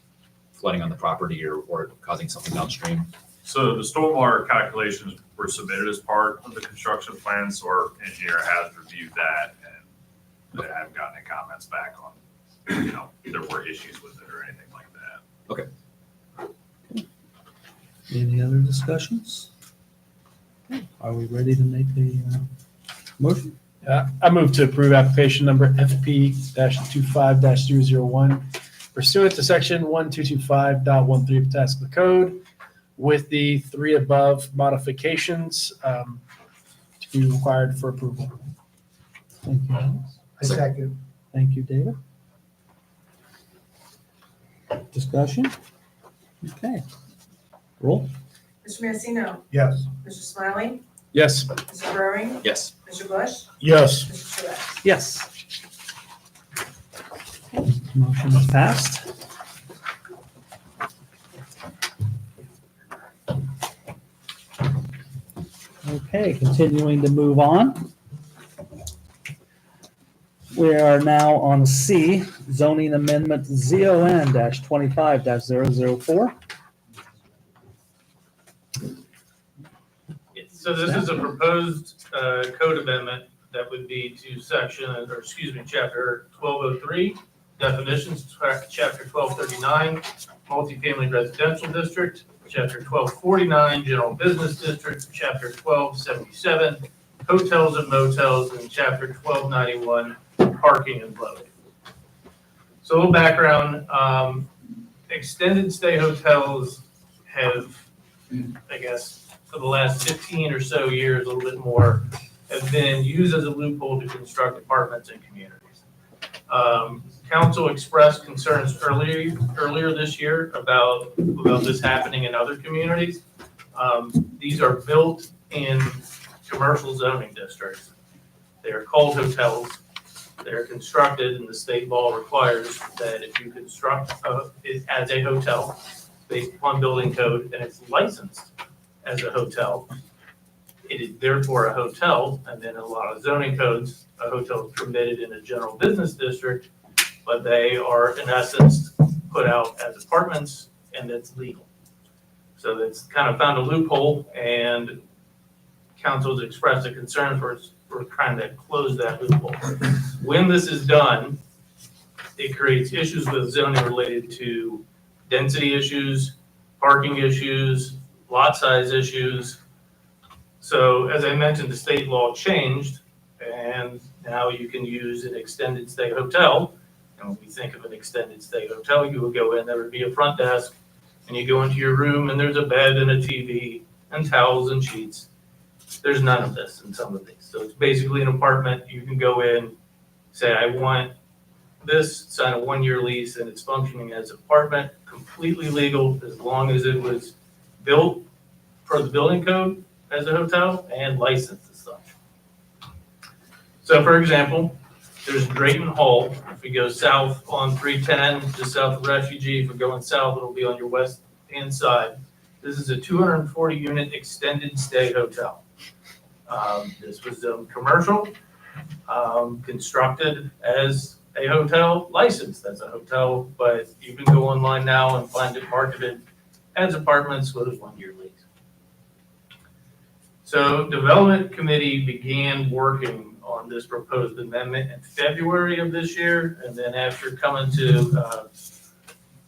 S10: flooding on the property or causing something downstream?
S4: So the stormwater calculations were submitted as part of the construction plan, so our engineer has reviewed that, and they haven't gotten any comments back on, there were issues with it or anything like that.
S10: Okay.
S1: Any other discussions? Are we ready to make a motion?
S5: I move to approve application number FP-25-001 pursuant to section 1225.13 Pataskala Code with the 3 above modifications to be required for approval.
S1: Thank you, Alex.
S6: I second.
S1: Thank you, David. Discussion? Okay. Roll.
S9: Mr. Mancino,
S6: Yes.
S9: Mr. Smiley,
S5: Yes.
S9: Mr. Rowing,
S10: Yes.
S9: Mr. Bush,
S8: Yes.
S9: Mr. Truax.
S1: Yes. Motion is passed. Okay, continuing to move on. We are now on C, zoning amendment ZON-25-004.
S7: So this is a proposed code amendment that would be to chapter 1203, definitions, chapter 1239, multifamily residential district, chapter 1249, general business district, chapter 1277, hotels and motels, and chapter 1291, parking and loading. So a little background, extended stay hotels have, I guess, for the last 15 or so years, a little bit more, have been used as a loophole to construct apartments and communities. Council expressed concerns earlier this year about this happening in other communities. These are built in commercial zoning districts. They are called hotels. They're constructed, and the state law requires that if you construct it as a hotel based upon building code and it's licensed as a hotel, it is therefore a hotel. And then in a lot of zoning codes, a hotel is permitted in a general business district, but they are in essence put out as apartments, and that's legal. So that's kind of found a loophole, and council's expressed a concern for trying to close that loophole. When this is done, it creates issues with zoning related to density issues, parking issues, lot size issues. So as I mentioned, the state law changed, and now you can use an extended stay hotel. And when we think of an extended stay hotel, you would go in, there would be a front desk, and you go into your room and there's a bed and a TV and towels and sheets. There's none of this in some of these. So it's basically an apartment. You can go in, say, I want this, sign a 1-year lease, and it's functioning as an apartment, completely legal as long as it was built for the building code as a hotel and licensed as such. So for example, there's Drayton Hall. If we go south on 310, just south of Refugee, if we're going south, it'll be on your west-hand side. This is a 240-unit extended stay hotel. This was commercial, constructed as a hotel, licensed as a hotel, but you can go online now and find it marketed as apartments with a 1-year lease. So Development Committee began working on this proposed amendment in February of this year, and then after coming to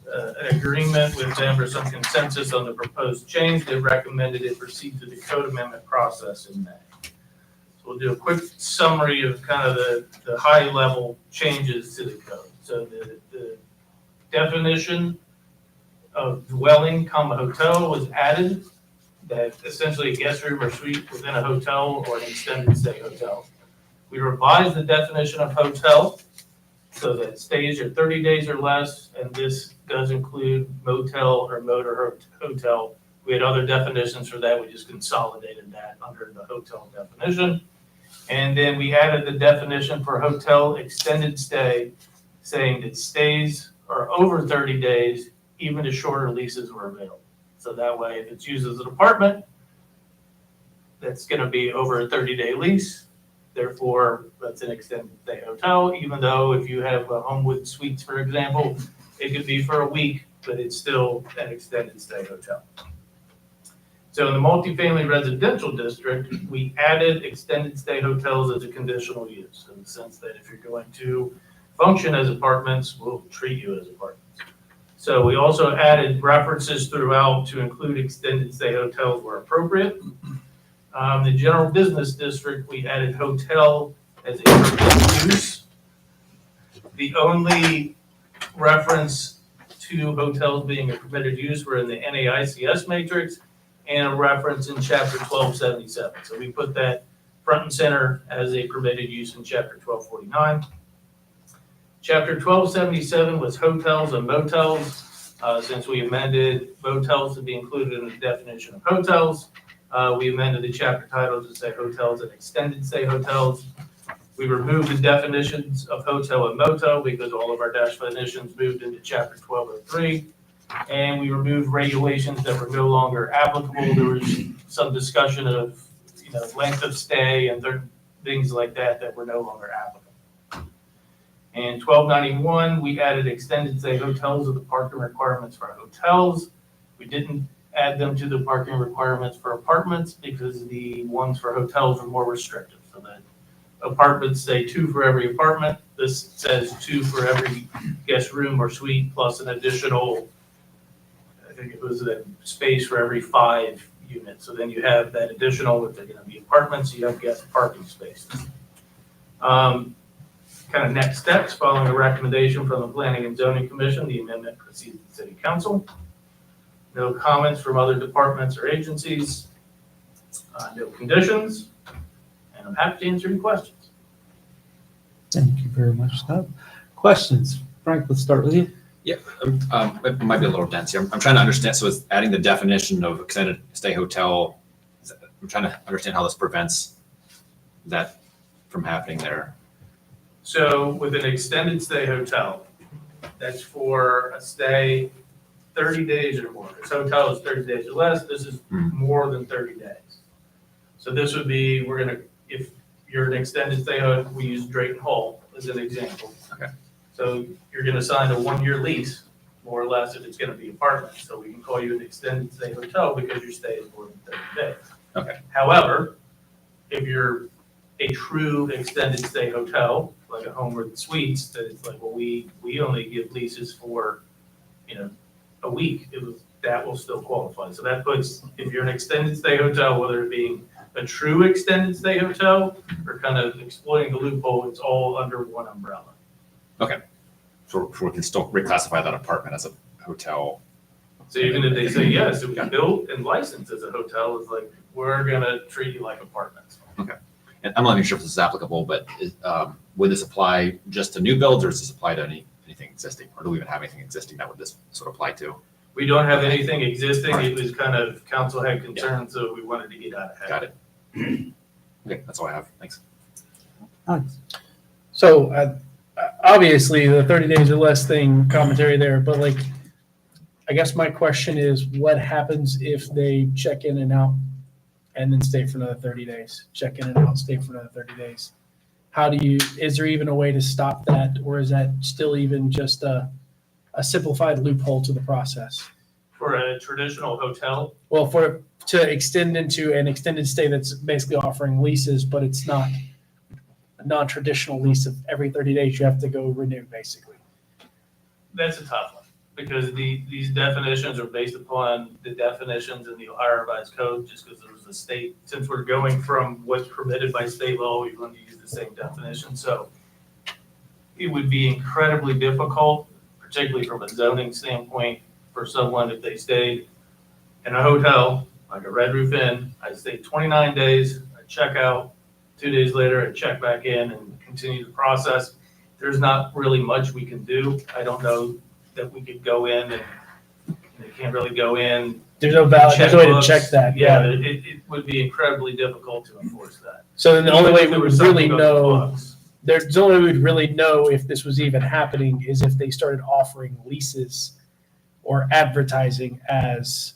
S7: an agreement with them or some consensus on the proposed change, they recommended it proceed to the code amendment process in May. So we'll do a quick summary of kind of the high level changes to the code. So the definition of dwelling, hotel was added, that essentially a guest room or suite within a hotel or an extended stay hotel. We revised the definition of hotel so that stays are 30 days or less, and this does include motel or motor hotel. We had other definitions for that. We just consolidated that under the hotel definition. And then we added the definition for hotel extended stay, saying that stays are over 30 days, even if shorter leases were available. So that way, if it's used as an apartment, that's going to be over a 30-day lease. Therefore, that's an extended stay hotel, even though if you have a Homewood Suites, for example, it could be for a week, but it's still an extended stay hotel. So in the multifamily residential district, we added extended stay hotels as a conditional use, in the sense that if you're going to function as apartments, we'll treat you as apartments. So we also added references throughout to include extended stay hotels where appropriate. The general business district, we added hotel as a permitted use. The only reference to hotels being a permitted use were in the NAICS matrix and a reference in chapter 1277. So we put that front and center as a permitted use in chapter 1249. Chapter 1277 was hotels and motels. Since we amended motels to be included in the definition of hotels, we amended the chapter title to say hotels and extended stay hotels. We removed the definitions of hotel and motel because all of our definitions moved into chapter 1203. And we removed regulations that were no longer applicable. There was some discussion of, length of stay and things like that were no longer applicable. In 1291, we added extended stay hotels with the parking requirements for hotels. We didn't add them to the parking requirements for apartments because the ones for hotels were more restrictive. So that apartments say 2 for every apartment. This says 2 for every guest room or suite plus an additional, I think it was a space for every 5 units. So then you have that additional, if they're going to be apartments, you have guest parking spaces. Kind of next steps, following a recommendation from the Planning and Zoning Commission, the amendment proceeds to City Council. No comments from other departments or agencies. No conditions. And I'm happy to answer any questions.
S1: Thank you very much, Scott. Questions? Frank, let's start with you.
S10: Yeah, it might be a little dense here. I'm trying to understand. So it's adding the definition of extended stay hotel. I'm trying to understand how this prevents that from happening there?
S7: So with an extended stay hotel, that's for a stay 30 days or more. This hotel is 30 days or less. This is more than 30 days. So this would be, if you're an extended stay hotel, we use Drayton Hall as an example.
S10: Okay.
S7: So you're gonna sign a 1-year lease, more or less, if it's gonna be apartments. So we can call you an extended stay hotel because your stay is more than 30 days.
S10: Okay.
S7: However, if you're a true extended stay hotel, like a home with suites, that it's like, well, we only give leases for, a week, that will still qualify. So that puts, if you're an extended stay hotel, whether it being a true extended stay hotel or kind of exploiting the loophole, it's all under one umbrella.
S10: So we can still reclassify that apartment as a hotel.
S7: So even if they say, yes, it was built and licensed as a hotel, it's like, we're gonna treat you like apartments.
S10: And I'm not even sure if this is applicable, but would this apply just to new builds or does this apply to anything existing? Or do we even have anything existing that would this sort of apply to?
S7: We don't have anything existing. It was kind of, council had concerns, so we wanted to get out ahead.
S10: Got it. Okay, that's all I have. Thanks.
S5: So obviously the 30 days or less thing commentary there, but like, I guess my question is what happens if they check in and out and then stay for another 30 days, check in and out, stay for another 30 days? Is there even a way to stop that? Or is that still even just a simplified loophole to the process?
S7: For a traditional hotel,
S5: Well, to extend into an extended stay that's basically offering leases, but it's not a non-traditional lease of every 30 days you have to go renew, basically.
S7: that's a tough one. Because these definitions are based upon the definitions in the Ohio Revised Code, just because there was a state, since we're going from what's permitted by state law, we want to use the same definition. So it would be incredibly difficult, particularly from a zoning standpoint, for someone if they stayed in a hotel, like a Red Roof Inn. I stayed 29 days, I check out, 2 days later, I check back in and continue the process. There's not really much we can do. I don't know that we could go in and they can't really go in.
S5: There's no way to check that.
S7: Yeah, it would be incredibly difficult to enforce that.
S5: So then the only way we
S7: There
S5: would
S7: was
S5: really
S7: something on the
S5: know,
S7: books.
S5: there's the only way we'd really know if this was even happening is if they started offering leases or advertising as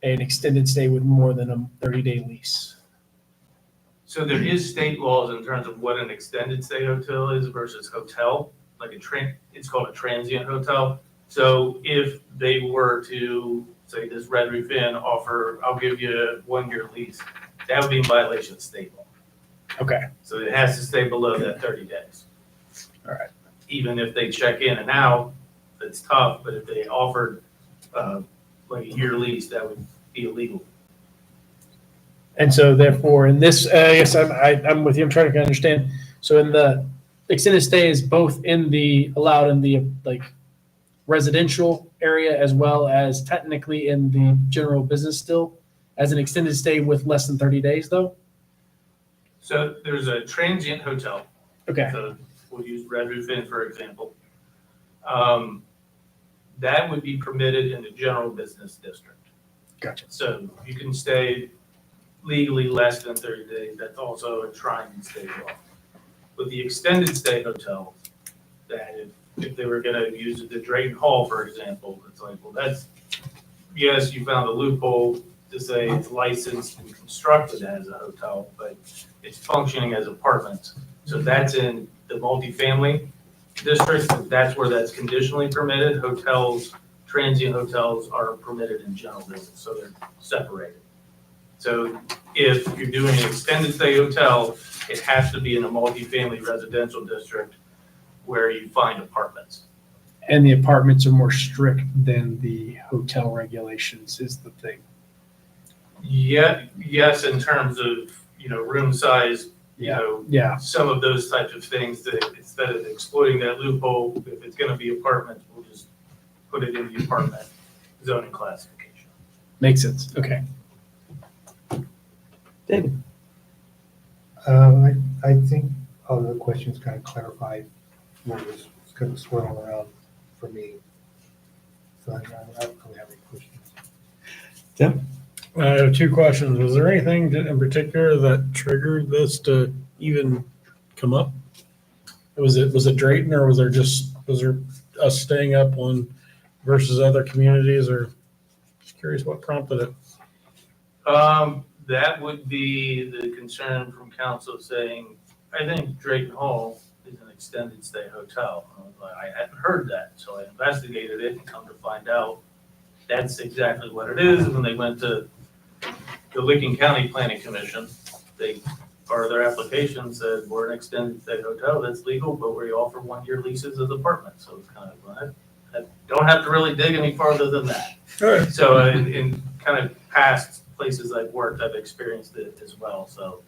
S5: an extended stay with more than a 30-day lease.
S7: So there is state laws in terms of what an extended stay hotel is versus hotel, like it's called a transient hotel. So if they were to, say this Red Roof Inn offer, I'll give you a 1-year lease, that would be in violation of state law.
S5: Okay.
S7: So it has to stay below that 30 days.
S5: All right.
S7: Even if they check in and out, it's tough, but if they offered like a year lease, that would be illegal.
S5: And so therefore, in this, I guess I'm with you, I'm trying to understand. So in the extended stay is both allowed in the like residential area as well as technically in the general business still as an extended stay with less than 30 days though?
S7: So there's a transient hotel.
S5: Okay.
S7: So we'll use Red Roof Inn, for example. That would be permitted in the general business district.
S5: Gotcha.
S7: So you can stay legally less than 30 days. That's also enshrined in state law. With the extended stay hotels, that if they were gonna use the Drayton Hall, for example, it's like, well, yes, you found a loophole to say it's licensed and constructed as a hotel, but it's functioning as apartments. So that's in the multifamily district, and that's where that's conditionally permitted. Hotels, transient hotels are permitted in general business, so they're separated. So if you're doing an extended stay hotel, it has to be in a multifamily residential district where you find apartments.
S5: And the apartments are more strict than the hotel regulations is the thing.
S7: Yeah, yes, in terms of, room size,
S5: Yeah.
S7: some of those types of things that instead of exploiting that loophole, if it's gonna be apartments, we'll just put it in the apartment zoning classification.
S5: Makes sense. Okay.
S1: David?
S6: I think all the questions kind of clarified what was kind of swirling around for me. So I don't really have any questions.
S8: I have two questions. Was there anything in particular that triggered this to even come up? Was it Drayton, or was there us staying up on versus other communities, or just curious what prompted it?
S7: That would be the concern from council saying, I think Drayton Hall is an extended stay hotel. I was like, I hadn't heard that, so I investigated it and come to find out that's exactly what it is. When they went to the Licking County Planning Commission, part of their application said, we're an extended stay hotel, that's legal, but we offer 1-year leases of apartments. So it's kind of, well, I don't have to really dig any farther than that.
S8: All right.
S7: So in kind of past places I've worked, I've experienced it as well. So,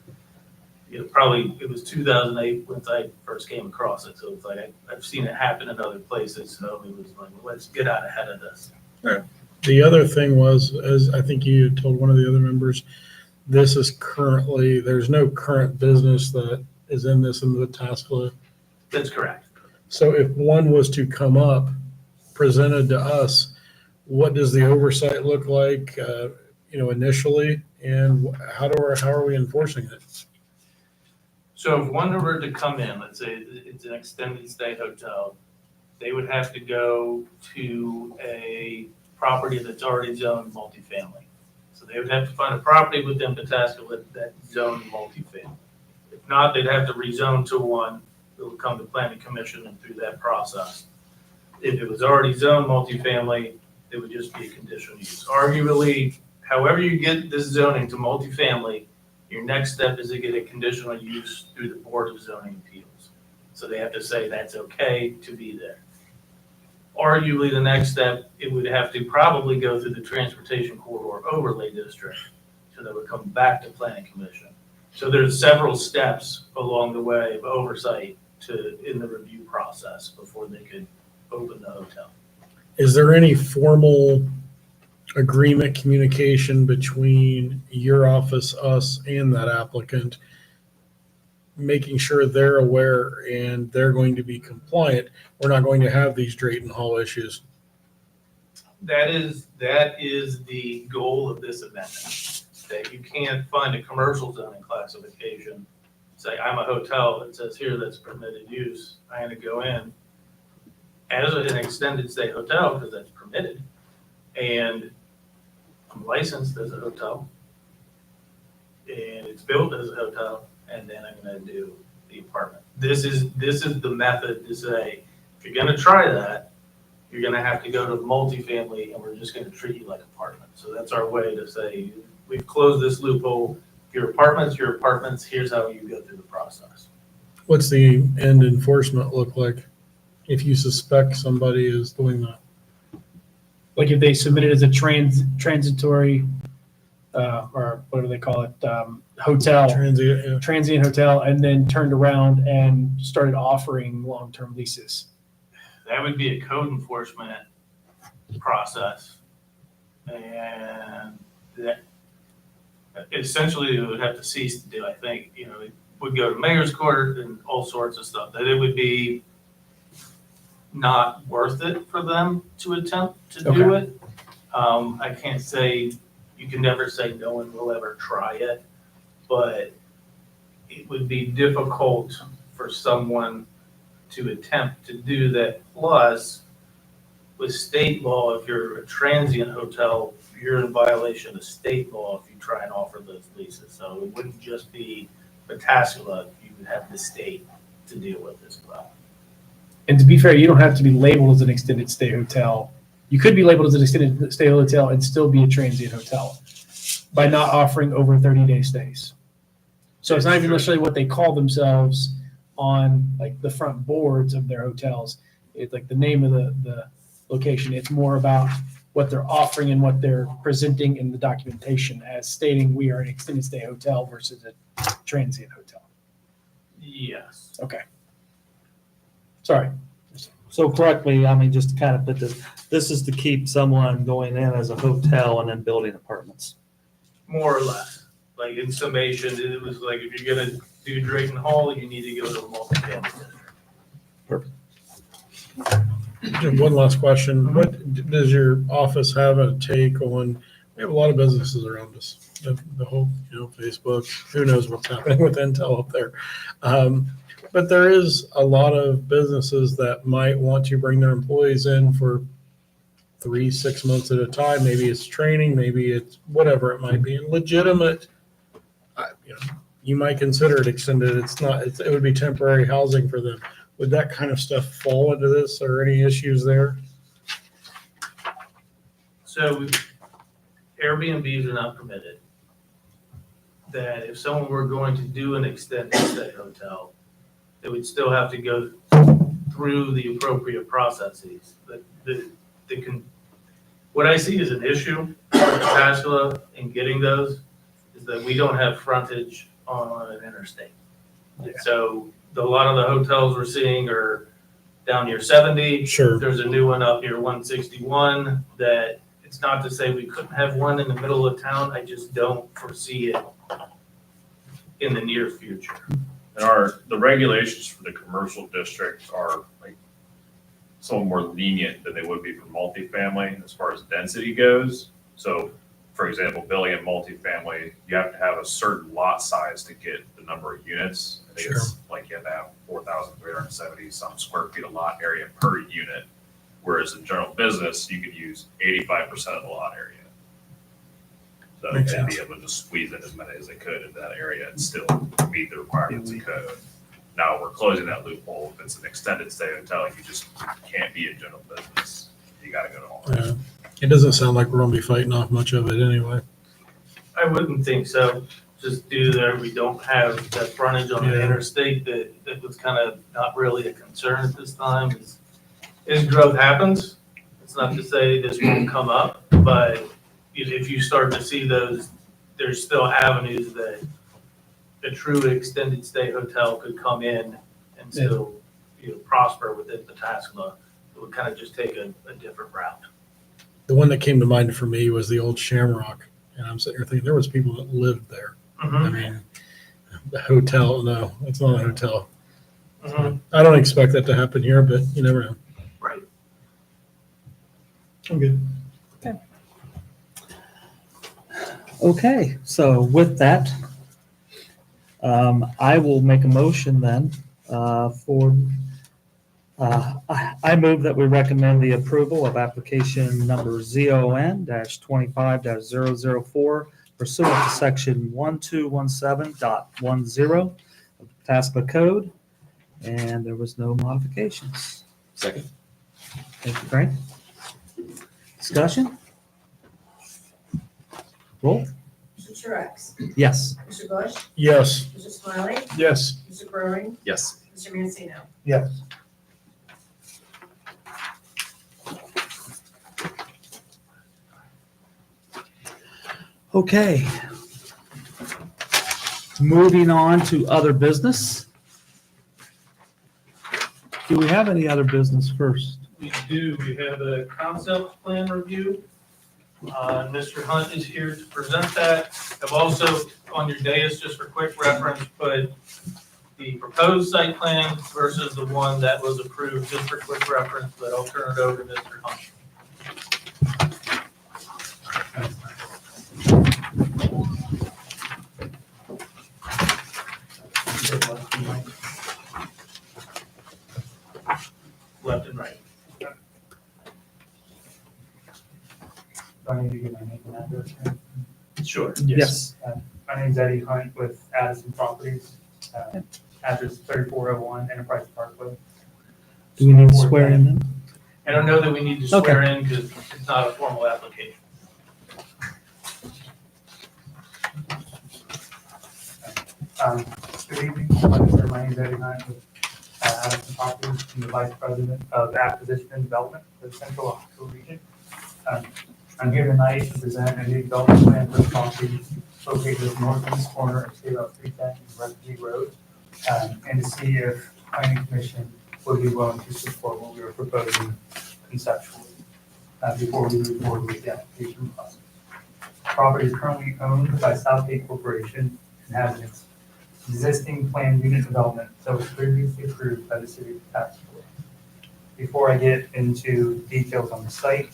S7: probably it was 2008 when I first came across it. So it's like I've seen it happen in other places. So it was like, well, let's get out ahead of this.
S8: The other thing was, as I think you told one of the other members, this is currently, there's no current business that is in this in the Pataskala.
S7: That's correct.
S8: So if one was to come up, presented to us, what does the oversight look like, initially, and how are we enforcing it?
S7: So if one were to come in, let's say it's an extended stay hotel, they would have to go to a property that's already zoned multifamily. So they would have to find a property within Pataskala that's zoned multifamily. If not, they'd have to rezone to one that would come to planning commission and through that process. If it was already zoned multifamily, it would just be a conditional use. Arguably, however you get this zoning to multifamily, your next step is to get a conditional use through the Board of Zoning Appeals. So they have to say that's okay to be there. Arguably, the next step, it would have to probably go through the Transportation Corridor Overlay District. So that would come back to Planning Commission. So there's several steps along the way of oversight in the review process before they could open the hotel.
S8: Is there any formal agreement, communication between your office, us, and that applicant, making sure they're aware and they're going to be compliant? We're not going to have these Drayton Hall issues.
S7: That is the goal of this amendment, that you can't find a commercial zoning classification, say I'm a hotel, it says here that's permitted use, I'm gonna go in as an extended stay hotel because that's permitted, and I'm licensed as a hotel, and it's built as a hotel, and then I'm gonna do the apartment. This is the method to say, if you're gonna try that, you're gonna have to go to multifamily, and we're just gonna treat you like apartments. So that's our way to say, we've closed this loophole. Your apartments, here's how you go through the process.
S8: What's the end enforcement look like if you suspect somebody is doing that?
S5: Like if they submit it as a transitory, or what do they call it, hotel,
S8: Transient, yeah.
S5: transient hotel, and then turned around and started offering long-term leases.
S7: That would be a code enforcement process. And that essentially it would have to cease to do, I think, it would go to mayor's court and all sorts of stuff, that it would be not worth it for them to attempt to do it. I can't say, you can never say no one will ever try it, but it would be difficult for someone to attempt to do that. Plus, with state law, if you're a transient hotel, you're in violation of state law if you try and offer those leases. So it wouldn't just be Pataskala, you would have the state to deal with as well.
S5: And to be fair, you don't have to be labeled as an extended stay hotel. You could be labeled as an extended stay hotel and still be a transient hotel by not offering over 30-day stays. So it's not even necessarily what they call themselves on like the front boards of their hotels. It's like the name of the location. It's more about what they're offering and what they're presenting in the documentation as stating we are an extended stay hotel versus a transient hotel.
S7: Yes.
S5: Okay. Sorry.
S1: So correct me, just to kind of put this is to keep someone going in as a hotel and then building apartments.
S7: More or less. Like in summation, it was like, if you're gonna do Drayton Hall, you need to go to a multifamily district.
S8: Just one last question. What does your office have a take on, we have a lot of businesses around us, the whole, Facebook, who knows what's happening with Intel up there. But there is a lot of businesses that might want to bring their employees in for 3-6 months at a time. Maybe it's training, maybe it's whatever it might be, and legitimate. You might consider it extended. It's not. It would be temporary housing for them. Would that kind of stuff fall into this, or any issues there?
S7: So Airbnbs are not permitted. That if someone were going to do an extended stay hotel, they would still have to go through the appropriate processes. But what I see as an issue with Pataskala in getting those is that we don't have frontage on an interstate. So a lot of the hotels we're seeing are down near 70.
S8: Sure.
S7: There's a new one up near 161 that it's not to say we couldn't have one in the middle of town. I just don't foresee it in the near future.
S4: And the regulations for the commercial district are like somewhat more lenient than they would be for multifamily as far as density goes. So, for example, building a multifamily, you have to have a certain lot size to get the number of units. I think it's like you have to have 4,370 some square feet of lot area per unit. Whereas in general business, you could use 85% of the lot area. So
S8: Makes
S4: they'd be
S8: sense.
S4: able to just squeeze in as many as they could in that area and still meet the requirements of code. Now we're closing that loophole. If it's an extended stay hotel, you just can't be in general business. You gotta go to all that.
S8: Yeah. It doesn't sound like we're gonna be fighting off much of it anyway.
S7: I wouldn't think so, just due to that we don't have that frontage on the
S8: Yeah.
S7: interstate that was kind of not really a concern at this time. As growth happens, it's not to say this won't come up, but if you start to see those, there's still avenues that a true extended stay hotel could come in and still, prosper within Pataskala. It would kind of just take a different route.
S8: The one that came to mind for me was the old Shamrock, and I'm sitting here thinking there was people that lived there. I mean, the hotel, no, it's not a hotel.
S7: Mhm.
S8: I don't expect that to happen here, but you never know.
S7: Right.
S8: I'm good.
S1: Okay, so with that, I will make a motion then I move that we recommend the approval of application number ZON-25-004 pursuant to section 1217.10 of the Pataskala Code, and there was no modifications.
S10: Second.
S1: Thank you, Frank. Discussion? Roll?
S9: Mr. Truax,
S1: Yes.
S9: Mr. Bush,
S8: Yes.
S9: Mr. Smiley,
S8: Yes.
S9: Mr. Burry,
S10: Yes.
S9: Mr. Mancino.
S6: Yes.
S1: Okay. Moving on to other business. Do we have any other business first?
S7: We do, we have a concept plan review. Mr. Hunt is here to present that. I've also, on your dais, just for quick reference, put the proposed site plan versus the one that was approved, just for quick reference, but I'll turn it over to Mr. Hunt. Left and right.
S12: Do I need to give my name and address?
S7: Sure.
S1: Yes.
S12: My name's Eddie Hunt with Addison Properties. Address 3401 Enterprise Parkway.
S1: Do we need to swear in then?
S7: I don't know that we need to swear in because it's not a formal application.
S12: Good evening. Like I said, my name's Eddie Hunt with Addison Properties. I'm the Vice President of Acquisition and Development for the Central Ohio region. I'm here tonight to present a new development plan for the property located at the northeast corner of State Route 310 and Refugee Road, and to see if planning commission would be willing to support what we were proposing conceptually before we move forward with the application process. Property is currently owned by Southgate Corporation and has an existing planned unit development that was previously approved by the city of Pataskala. Before I get into details on the site,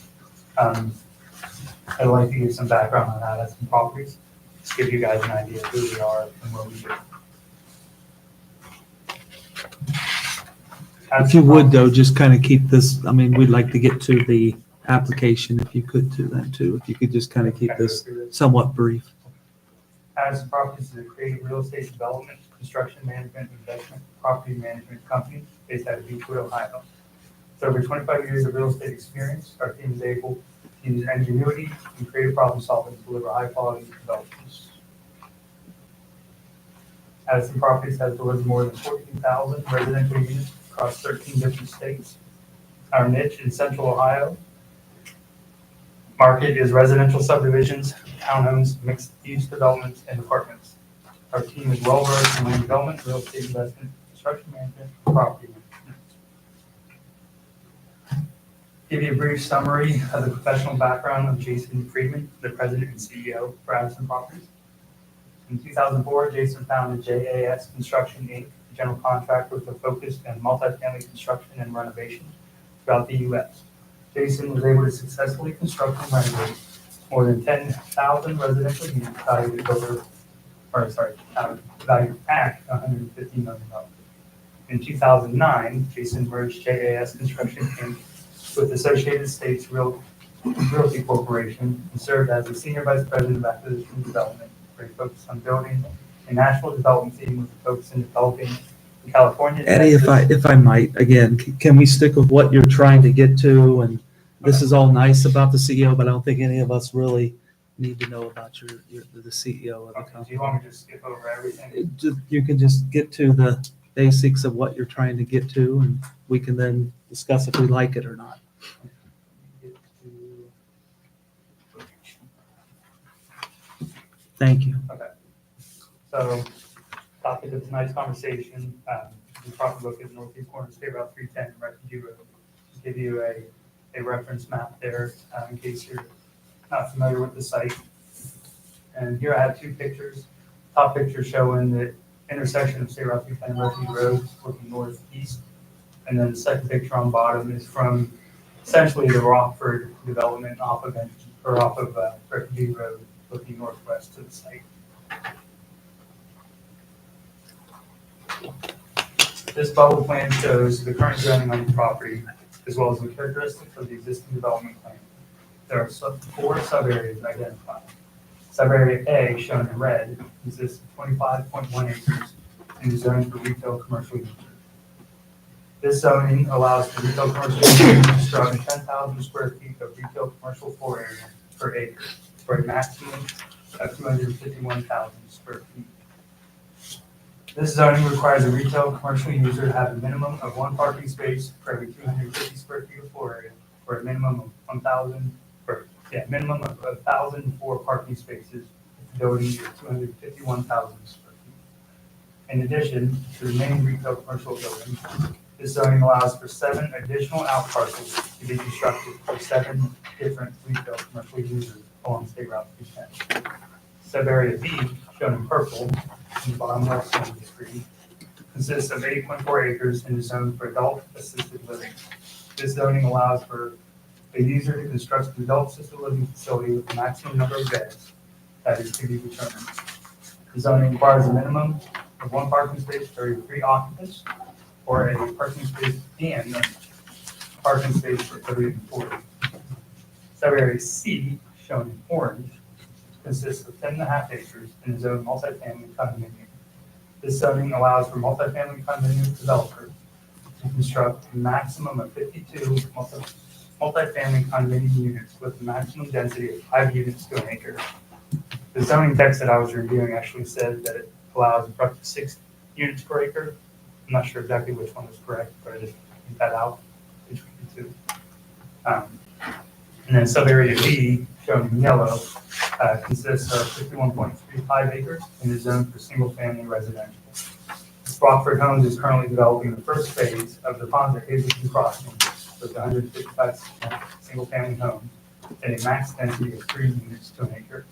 S12: I'd like to give some background on Addison Properties, just give you guys an idea of who we are and what we do. As
S1: If you would though,
S12: properties-
S1: just kind of keep this, I mean, we'd like to get to the application if you could do that too. If you could just kind of keep this somewhat brief.
S12: Pataskala Properties is a creative real estate development, construction management, investment, property management company based out of Beechwood, Ohio. With over 25 years of real estate experience, our team is able to use ingenuity and creative problem solving to deliver high-quality developments. Addison Properties has delivered more than 14,000 residential units across 13 different states. Our niche in central Ohio market is residential subdivisions, townhomes, mixed-use developments, and apartments. Our team is well-versed in land development, real estate investment, construction management, and property management. Give you a brief summary of the professional background of Jason Friedman, the president and CEO for Addison Properties. In 2004, Jason founded JAS Construction, Inc., a general contractor with a focus on multifamily construction and renovation throughout the U.S. Jason was able to successfully construct and renovate more than 10,000 residential units valued at $150 million. In 2009, Jason merged JAS Construction, Inc. with Associated States Realty Corporation and served as the Senior Vice President of Acquisition and Development, where he focused on building a national development team with a focus in developing in California.
S1: Eddie,
S12: Texas.
S1: if I might, again, can we stick with what you're trying to get to? And this is all nice about the CEO, but I don't think any of us really need to know about the CEO of the
S12: Okay, do
S1: company.
S12: you want me to just skip over everything?
S1: You can just get to the basics of what you're trying to get to, and we can then discuss if we like it or not.
S12: Get to-
S1: Thank you.
S12: So, topic of tonight's conversation, the property located in northeast corner of State Route 310 and Refugee Road. Just give you a reference map there, in case you're not familiar with the site. And here I have two pictures. Top picture showing the intersection of State Route 310 and Refugee Road, looking northeast. And then the second picture on bottom is from essentially the Rockford development off of Refugee Road, looking northwest to the site. This bubble plan shows the current zoning on the property, as well as the characteristics of the existing development plan. There are four sub-areas identified. Sub-area A, shown in red, consists of 25.1 acres and is zoned for retail commercial use. This zoning allows for retail commercial use to construct 10,000 square feet of retail commercial floor area per acre for a maximum of 251,000 square feet. This zoning requires a retail commercial user to have a minimum of one parking space for every 250 square feet of floor area, or a minimum of 1,004 parking spaces, with ability of 251,000 square feet. In addition to the main retail commercial building, this zoning allows for 7 additional out parcels to be constructed for 7 different retail commercial users along State Route 310. Sub-area B, shown in purple, in the bottom left side of the screen, consists of 8.4 acres and is zoned for adult assisted living. This zoning allows for a user to construct an adult assisted living facility with a maximum number of beds that is to be determined. The zoning requires a minimum of 1 parking space for every 3 occupants, or a parking space and a parking space for every 40. Sub-area C, shown in orange, consists of 10.5 acres and is zoned multifamily condominium. This zoning allows for multifamily condominium developers to construct a maximum of 52 multifamily condominium units with a maximum density of 5 units to an acre. The zoning text that I was reviewing actually said that it allows up to 6 units per acre. I'm not sure exactly which one is correct, but I just put that out between the two. And then sub-area B, shown in yellow, consists of 51.35 acres and is zoned for single-family residential. Rockford Homes is currently developing the first phase of the Ponza Hazelton Crossing with 155 single-family homes and a max density of 3 units to an acre.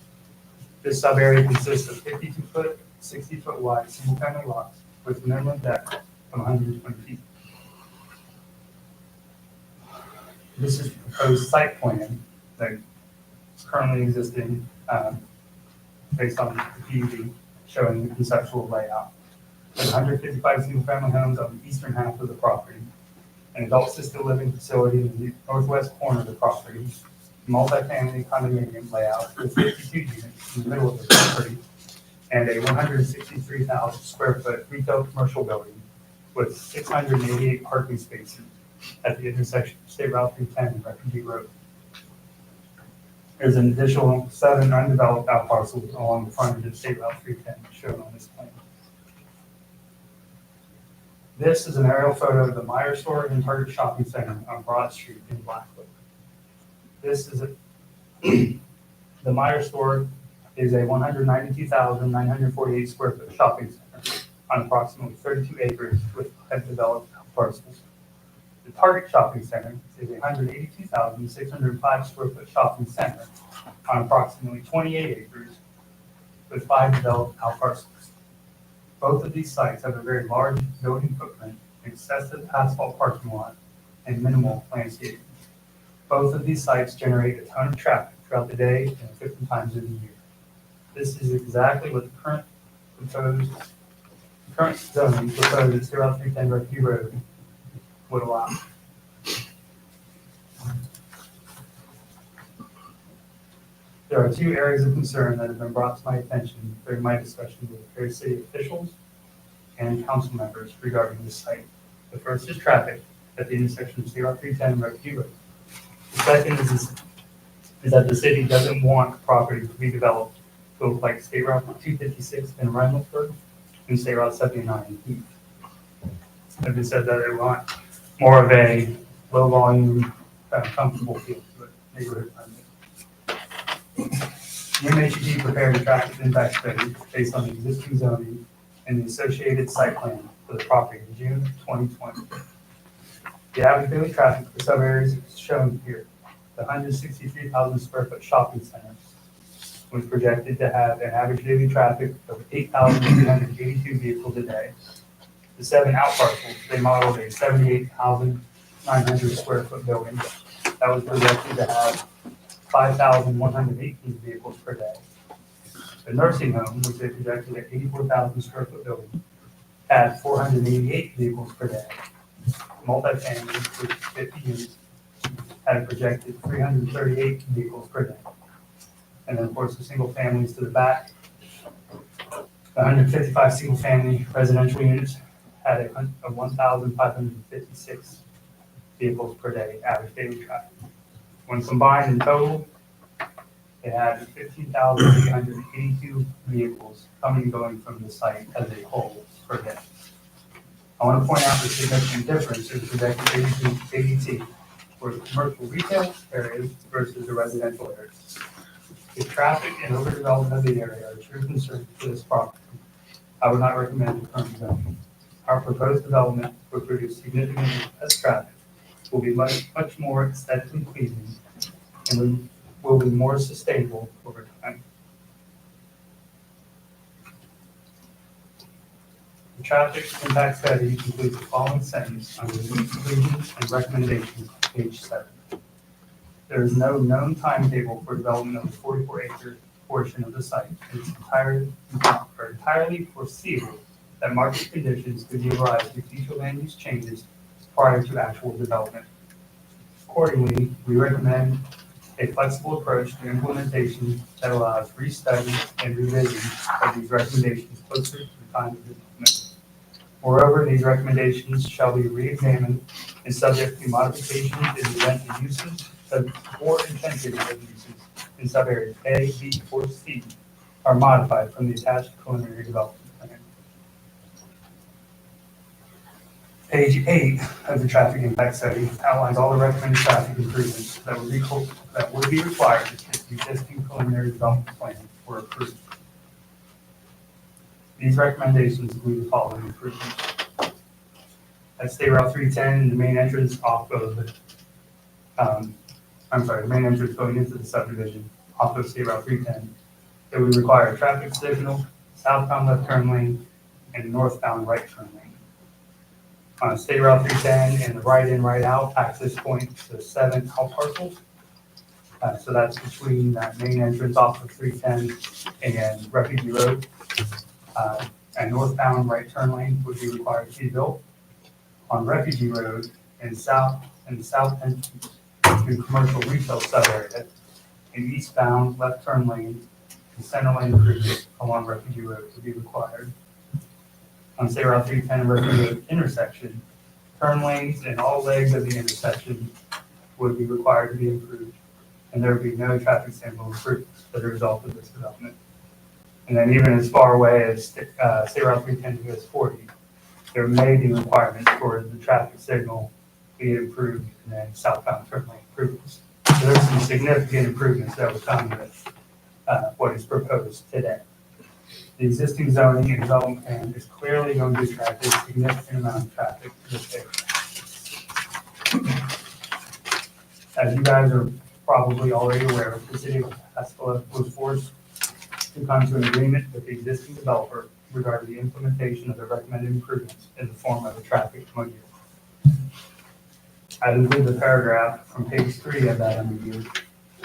S12: This sub-area consists of 52-foot, 60-foot wide single-family lots with minimum depth of 120 feet. This is a proposed site plan that is currently existing based on the PUD showing the conceptual layout. There's 155 single-family homes on the eastern half of the property an adult assisted living facility in the northwest corner of the property, multifamily condominium layout with 52 units in the middle of the property, and a 163,000 square foot retail commercial building with 688 parking spaces at the intersection of State Route 310 and Refugee Road. There's an additional 7 undeveloped out parcels along the frontage of State Route 310 shown on this plan. This is an aerial photo of the Meyer Store and Target Shopping Center on Broad Street in Blackwood. This is the Meyer Store is a 192,948 square foot shopping center on approximately 32 acres with 5 developed parcels. The Target Shopping Center is a 182,605 square foot shopping center on approximately 28 acres with 5 developed out parcels. Both of these sites have a very large building footprint, excessive asphalt parking lot, and minimal landscaping. Both of these sites generate a ton of traffic throughout the day and 50 times in the year. This is exactly what the current zoning proposed at 310 Refugee Road would allow. There are 2 areas of concern that have been brought to my attention during my discussion with various city officials and council members regarding this site. The first is traffic at the intersection of 310 and Refugee Road. The second is that the city doesn't want property to be developed to look like State Route 256 in Reynoldsburg and State Route 79 in Heath. They said that they want more of a low volume, comfortable feel to it, neighborhood friendly. The MHD prepared a traffic impact study based on the existing zoning and the associated site plan for the property in June 2020. The average daily traffic for sub-areas is shown here. The 163,000 square foot shopping center was projected to have an average daily traffic of 8,382 vehicles a day. The 7 out parcels, they modeled a 78,900 square foot building that was projected to have 5,118 vehicles per day. The nursing home, which they projected at 84,000 square foot building, had 488 vehicles per day. Multifamily, which is 50 units, had a projected 338 vehicles per day. And then, of course, the single families to the back, the 155 single family residential units had a 1,556 vehicles per day average daily traffic. When combined in total, they had 15,882 vehicles coming and going from the site as a whole per day. I want to point out the significant difference in projected ADT for the commercial retail areas versus the residential areas. The traffic and overdevelopment of the area are a true concern for this property. I would not recommend the current zoning. Our proposed development will produce significantly less traffic, will be much more aesthetically pleasing, and will be more sustainable over time. The traffic impact study includes the following sentence under the conclusions and recommendations on page 7. There is no known timetable for development of the 44-acre portion of the site. It's entirely foreseeable that market conditions could give rise to future land use changes prior to actual development. Accordingly, we recommend a flexible approach to implementation that allows restudy and revision of these recommendations closer to the time of development. Moreover, these recommendations shall be re-examined and subject to modification in the event the uses or intensity of uses in subareas A, B, or C are modified from the attached preliminary development plan. Page 8 of the traffic impact study outlines all the recommended traffic improvements that would be required if the existing preliminary development plan were approved. These recommendations include the following improvements. At State Route 310, the main entrance the main entrance going into the subdivision off of State Route 310, it would require a traffic signal, southbound left turn lane, and northbound right turn lane. On State Route 310 and the right in, right out access point to 7 out parcels. So that's between that main entrance off of 310 and Refugee Road. And northbound right turn lane would be required to be built. On Refugee Road and the south entrance to commercial retail sub-area, and eastbound left turn lanes and center lane improvements along Refugee Road would be required. On State Route 310 and Refugee Road intersection, turn lanes and all legs of the intersection would be required to be improved, and there would be no traffic signal improvements as a result of this development. And then even as far away as State Route 310 to US 40, there may be requirements for the traffic signal be improved and then southbound turn lane improvements. So there's some significant improvements that would come with what is proposed today. The existing zoning and development plan is clearly going to attract a significant amount of traffic to this area. As you guys are probably already aware, the city of Pataskala was forced to come to an agreement with the existing developer regarding the implementation of the recommended improvements in the form of a traffic MOU. I include the paragraph from page 3 of that MOU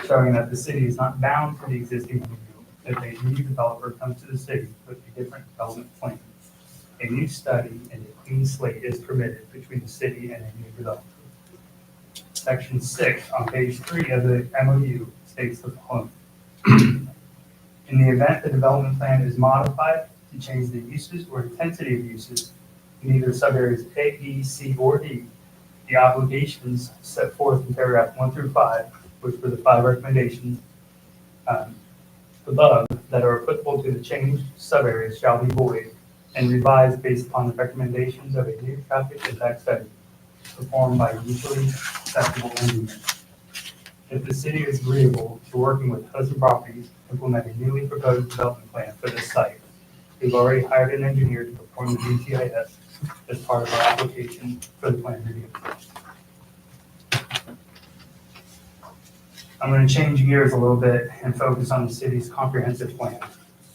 S12: showing that the city is not bound to the existing MOU. If a new developer comes to the city with a different development plan, a new study and a clean slate is permitted between the city and a new developer. Section 6 on page 3 of the MOU states the following. In the event the development plan is modified to change the uses or intensity of uses in either subareas A, B, C, or D, the obligations set forth in paragraph 1 through 5, which were the 5 recommendations above that are applicable to the changed subareas shall be void and revised based upon the recommendations of a new traffic impact study performed by a mutually acceptable engineer. If the city is agreeable to working with Hudson Properties to implement a newly proposed development plan for this site, we've already hired an engineer to perform the DTIS as part of our application for the plan review. I'm going to change gears a little bit and focus on the city's comprehensive plan,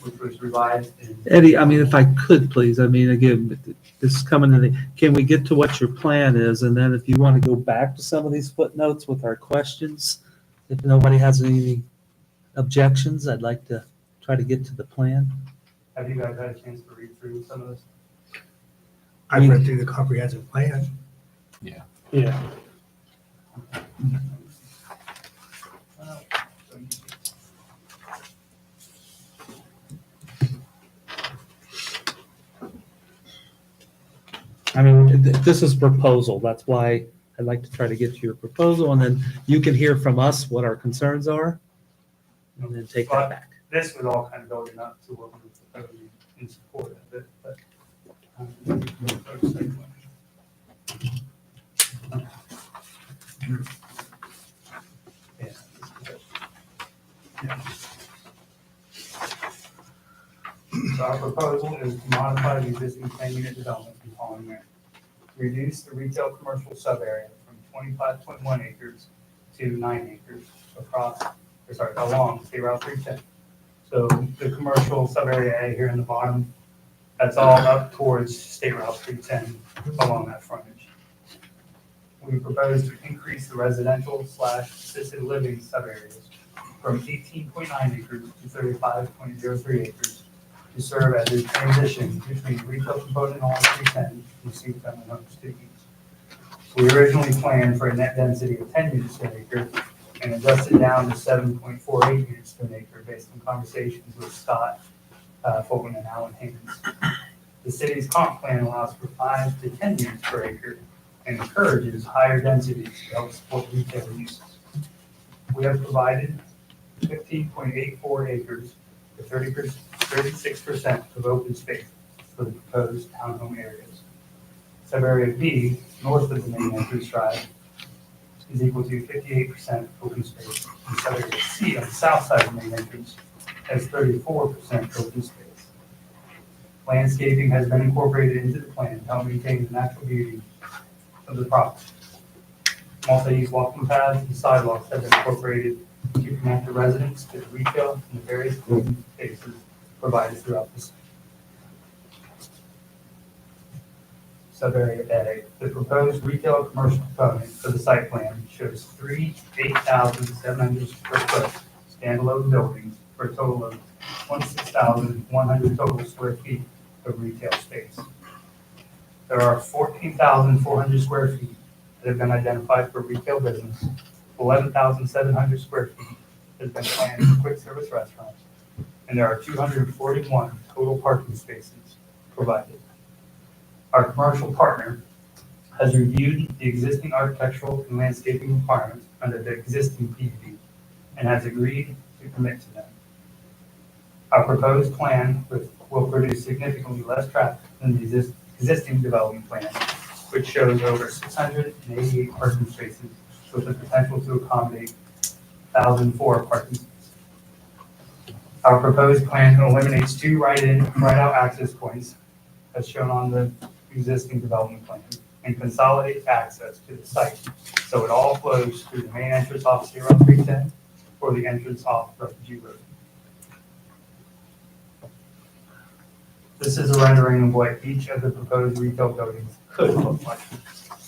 S12: which was revised in.
S1: Eddie, I mean, if I could, please, I mean, again, this is coming to the, can we get to what your plan is? And then if you want to go back to some of these footnotes with our questions, if nobody has any objections, I'd like to try to get to the plan.
S12: Have you guys had a chance to read through some of this?
S6: I've read through the comprehensive plan.
S5: Yeah.
S1: I mean, this is proposal. That's why I'd like to try to get to your proposal, and then you can hear from us what our concerns are, and then take that back.
S12: This was all kind of building up to what we were proposing in support of it, but. So our proposal is to modify the existing 10-unit development in the following manner. Reduce the retail commercial sub-area from 25.1 acres to 9 acres along State Route 310. So the commercial sub-area A here in the bottom, that's all up towards State Route 310 along that frontage. We propose to increase the residential / assisted living sub-areas from 18.9 acres to 35.03 acres to serve as a transition between the retail component along 310 and single-family homes to the east. We originally planned for a net density of 10 units per acre and adjusted down to 7.48 units per acre based on conversations with Scott Fulton and Alan Haynes. The city's comp plan allows for 5 to 10 units per acre and encourages higher densities to help support retail uses. We have provided 15.84 acres for 36% of open space for the proposed townhome areas. Sub-area B, north of the main entrance drive, is equal to 58% open space. And sub-area C on the south side of the main entrance has 34% open space. Landscaping has been incorporated into the plan to help maintain the natural beauty of the property. Multi-use walking paths and sidewalks have been incorporated to connect the residents to the retail and the various open spaces provided throughout the site. Sub-area A, the proposed retail commercial component for the site plan shows 3 8,700 square foot standalone buildings for a total of 26,100 total square feet of retail space. There are 14,400 square feet that have been identified for retail business. 11,700 square feet has been planned for quick service restaurants, and there are 241 total parking spaces provided. Our commercial partner has reviewed the existing architectural and landscaping requirements under the existing PUD and has agreed to commit to them. Our proposed plan will produce significantly less traffic than the existing development plan, which shows over 688 parking spaces with the potential to accommodate 1,004 parking spaces. Our proposed plan eliminates 2 right-in, right-out access points, as shown on the existing development plan, and consolidates access to the site, so it all flows through the main entrance off Sierra 310 or the entrance off Refugee Road. This is a rendering of what each of the proposed retail buildings could look like.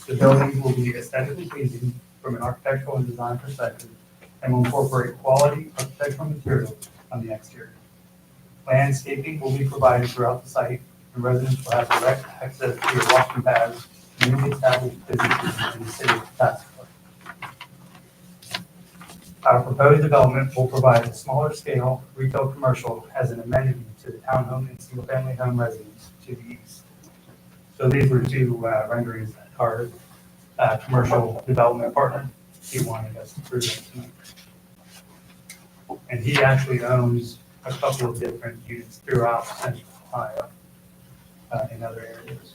S12: The buildings will be aesthetically pleasing from an architectural and design perspective and will incorporate quality architectural materials on the exterior. Landscaping will be provided throughout the site, and residents will have direct access to your walking paths, newly established businesses in the city of Pataskala. Our proposed development will provide a smaller scale retail commercial as an amenity to the townhome and single-family home residents to the east. So these were 2 renderings that our commercial development partner, he wanted us to present tonight. And he actually owns a couple of different units throughout Central Ohio in other areas.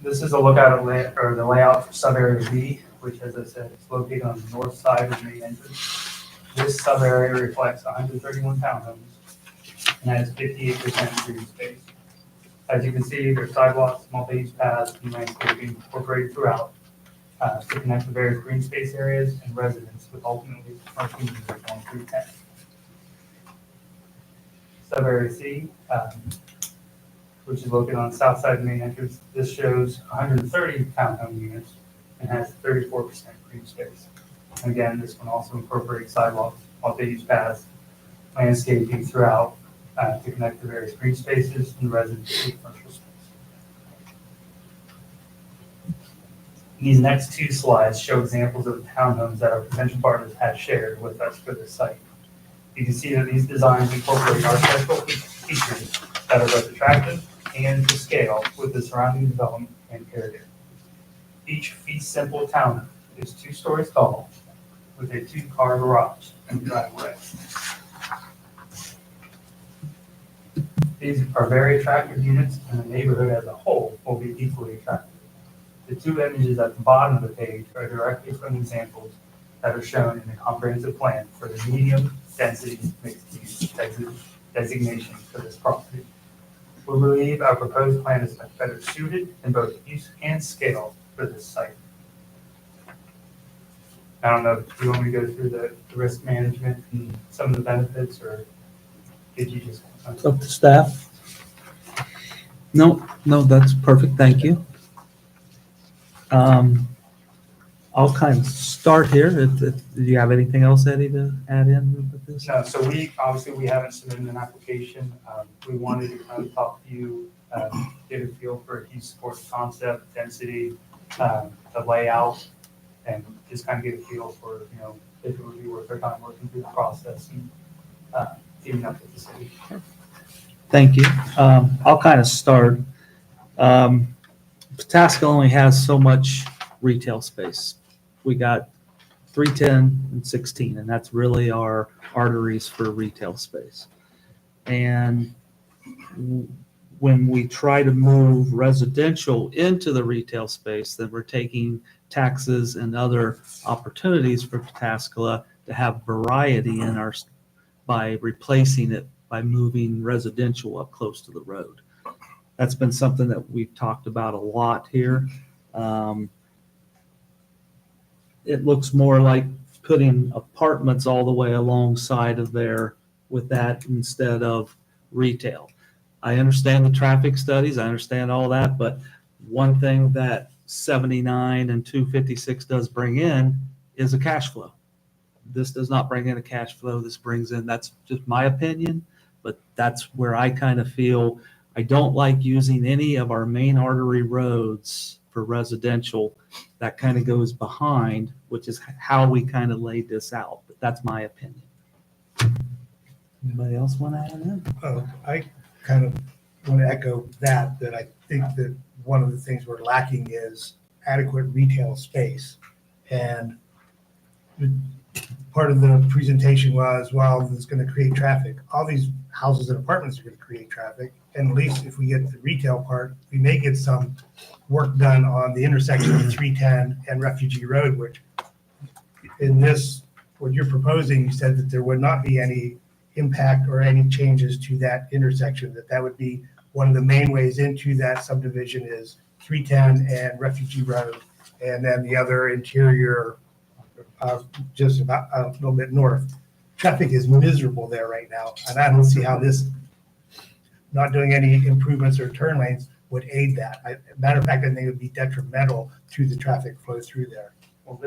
S12: This is a look at the layout for sub-area B, which, as I said, is located on the north side of the main entrance. This sub-area reflects 131 townhomes and has 58% green space. As you can see, there's sidewalks, multi-use paths, and landscaping incorporated throughout to connect the various green space areas and residents with ultimately commercial users 1 through 10. Sub-area C, which is located on the south side of the main entrance. This shows 130 townhome units and has 34% green space. And again, this one also incorporates sidewalks, multi-use paths, landscaping throughout to connect the various green spaces and residents with commercial space. These next 2 slides show examples of townhomes that our potential partners have shared with us for this site. You can see that these designs incorporate architectural features that are both attractive and to scale with the surrounding development and area. Each fee simple townhome is 2 stories tall with a 2-car garage and driveway. These are very attractive units, and the neighborhood as a whole will be equally attractive. The 2 images at the bottom of the page are directly from examples that are shown in the comprehensive plan for the medium density mixed use designation for this property. We believe our proposed plan is much better suited in both use and scale for this site. I don't know, do you want me to go through the risk management and some of the benefits, or did you just?
S1: It's up to staff. No, that's perfect. Thank you. I'll kind of start here. Do you have anything else, Eddie, to add in with this?
S12: No, so we haven't submitted an application. We wanted to kind of talk to you, get a feel for if you support the concept, density, the layout, and just kind of get a feel for, if it would be worth our time working through the process and teaming up with the city.
S1: Thank you. I'll kind of start. Pataskala only has so much retail space. We got 310 and 16, and that's really our arteries for retail space. And when we try to move residential into the retail space, then we're taking taxes and other opportunities for Pataskala to have variety in our, by replacing it by moving residential up close to the road. That's been something that we've talked about a lot here. It looks more like putting apartments all the way alongside of there with that instead of retail. I understand the traffic studies, I understand all that, but one thing that 79 and 256 does bring in is a cash flow. This does not bring in a cash flow. This brings in, that's just my opinion, but that's where I kind of feel I don't like using any of our main artery roads for residential that kind of goes behind, which is how we kind of laid this out. But that's my opinion. Anybody else want to add in?
S6: I kind of want to echo that I think that one of the things we're lacking is adequate retail space. And part of the presentation was, well, it's going to create traffic. All these houses and apartments are going to create traffic. And at least if we get the retail part, we may get some work done on the intersection of 310 and Refugee Road, which in this, what you're proposing, you said that there would not be any impact or any changes to that intersection, that would be one of the main ways into that subdivision is 310 and Refugee Road. And then the other interior, just about a little bit north. Traffic is miserable there right now, and I don't see how this, not doing any improvements or turn lanes would aid that. Matter of fact, I think it would be detrimental to the traffic flow through there.
S12: Well,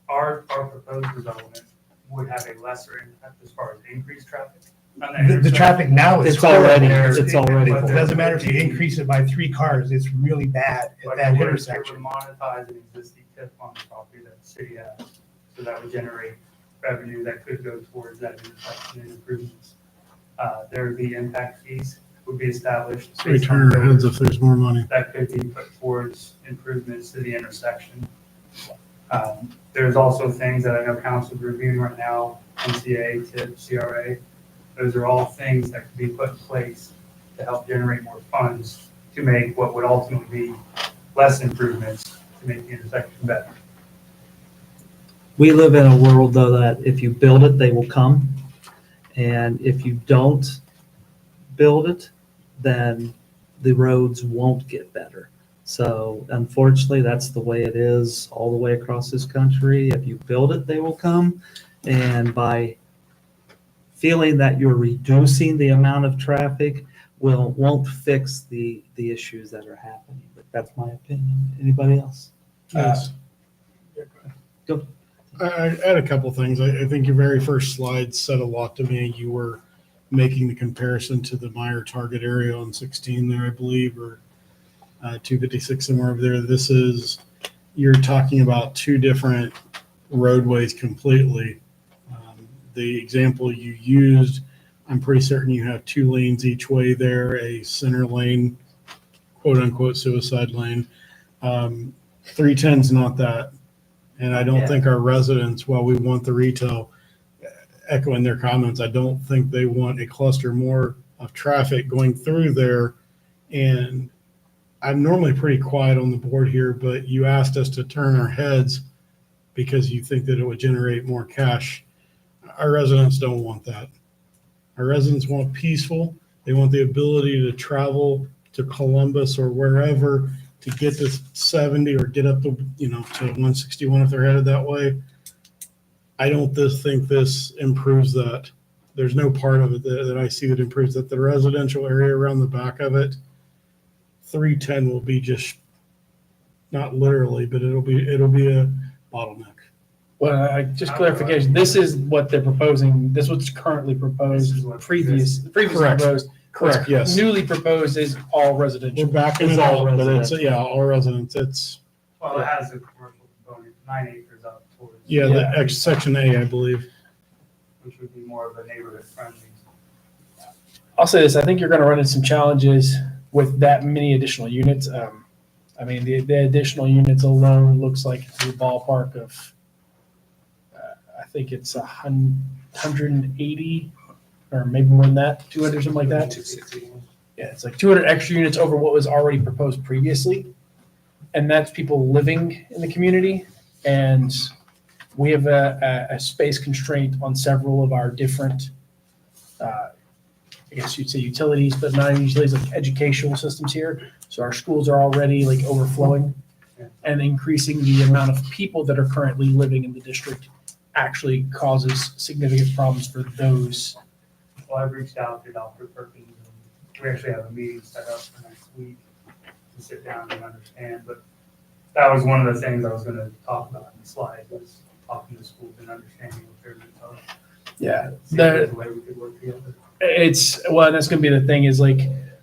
S12: our proposed development would have a lesser impact as far as increased traffic. on that
S6: The
S12: intersection.
S6: traffic now is.
S1: It's already-
S6: there.
S1: it's already
S6: It
S1: full.
S6: doesn't matter if you increase it by 3 cars, it's really bad
S12: But
S6: at that
S12: it would
S6: intersection.
S12: monetize an existing TIF on the property that the city has. So that would generate revenue that could go towards that intersection and improvements. There would be impact fees would be established.
S8: So we turn our heads if there's more money.
S12: That could be put towards improvements to the intersection. There's also things that I know council's reviewing right now, MCA, TIP, CRA. Those are all things that could be put in place to help generate more funds to make what would ultimately be less improvements to make the intersection better.
S1: We live in a world, though, that if you build it, they will come. And if you don't build it, then the roads won't get better. So unfortunately, that's the way it is all the way across this country. If you build it, they will come. And by feeling that you're reducing the amount of traffic won't fix the issues that are happening. But that's my opinion. Anybody else?
S8: Yes.
S1: Go.
S8: I had a couple things. I think your very first slide said a lot to me. You were making the comparison to the Meyer target area on 16 there, I believe, or 256 somewhere over there. You're talking about two different roadways completely. The example you used, I'm pretty certain you have 2 lanes each way there, a center lane, quote unquote suicide lane. 310 is not that. And I don't think our residents, while we want the retail, echoing their comments, I don't think they want a cluster more of traffic going through there. And I'm normally pretty quiet on the board here, but you asked us to turn our heads because you think that it would generate more cash. Our residents don't want that. Our residents want peaceful. They want the ability to travel to Columbus or wherever to get to 70 or get up to 161 if they're headed that way. I don't think this improves that. There's no part of it that I see that improves that. The residential area around the back of it, 310 will be just, not literally, but it'll be a bottleneck.
S5: Well, just clarification, this is what they're proposing, this is what's currently proposed,
S12: This is what
S5: previously
S8: Correct.
S5: proposed.
S8: Correct, yes.
S5: Newly proposed is all
S8: We're
S5: residential.
S8: backing
S1: It's
S8: it
S1: all
S8: all, but it's,
S1: residential.
S8: yeah, all residents. It's,
S12: Well, it has a commercial component, 9 acres up towards.
S8: yeah, the section A, I believe.
S12: Which would be more of a neighborhood friendly.
S5: I'll say this, I think you're gonna run into some challenges with that many additional units. I mean, the additional units alone looks like it's the ballpark of, I think it's 180 or maybe more than that, 200 or something like that.
S12: 260.
S5: Yeah, it's like 200 extra units over what was already proposed previously. And that's people living in the community. And we have a space constraint on several of our different, I guess you'd say utilities, but not even utilities, like educational systems here. So our schools are already like overflowing, and increasing the amount of people that are currently living in the district actually causes significant problems for those.
S12: Well, I've reached out to Dr. Perkins, and we actually have a meeting set up for next week to sit down and understand, but that was one of the things I was gonna talk about in the slide, was talking to schools and understanding what their needs are.
S5: Yeah,
S12: See if there's a way we could work together.
S5: that's gonna be the thing is like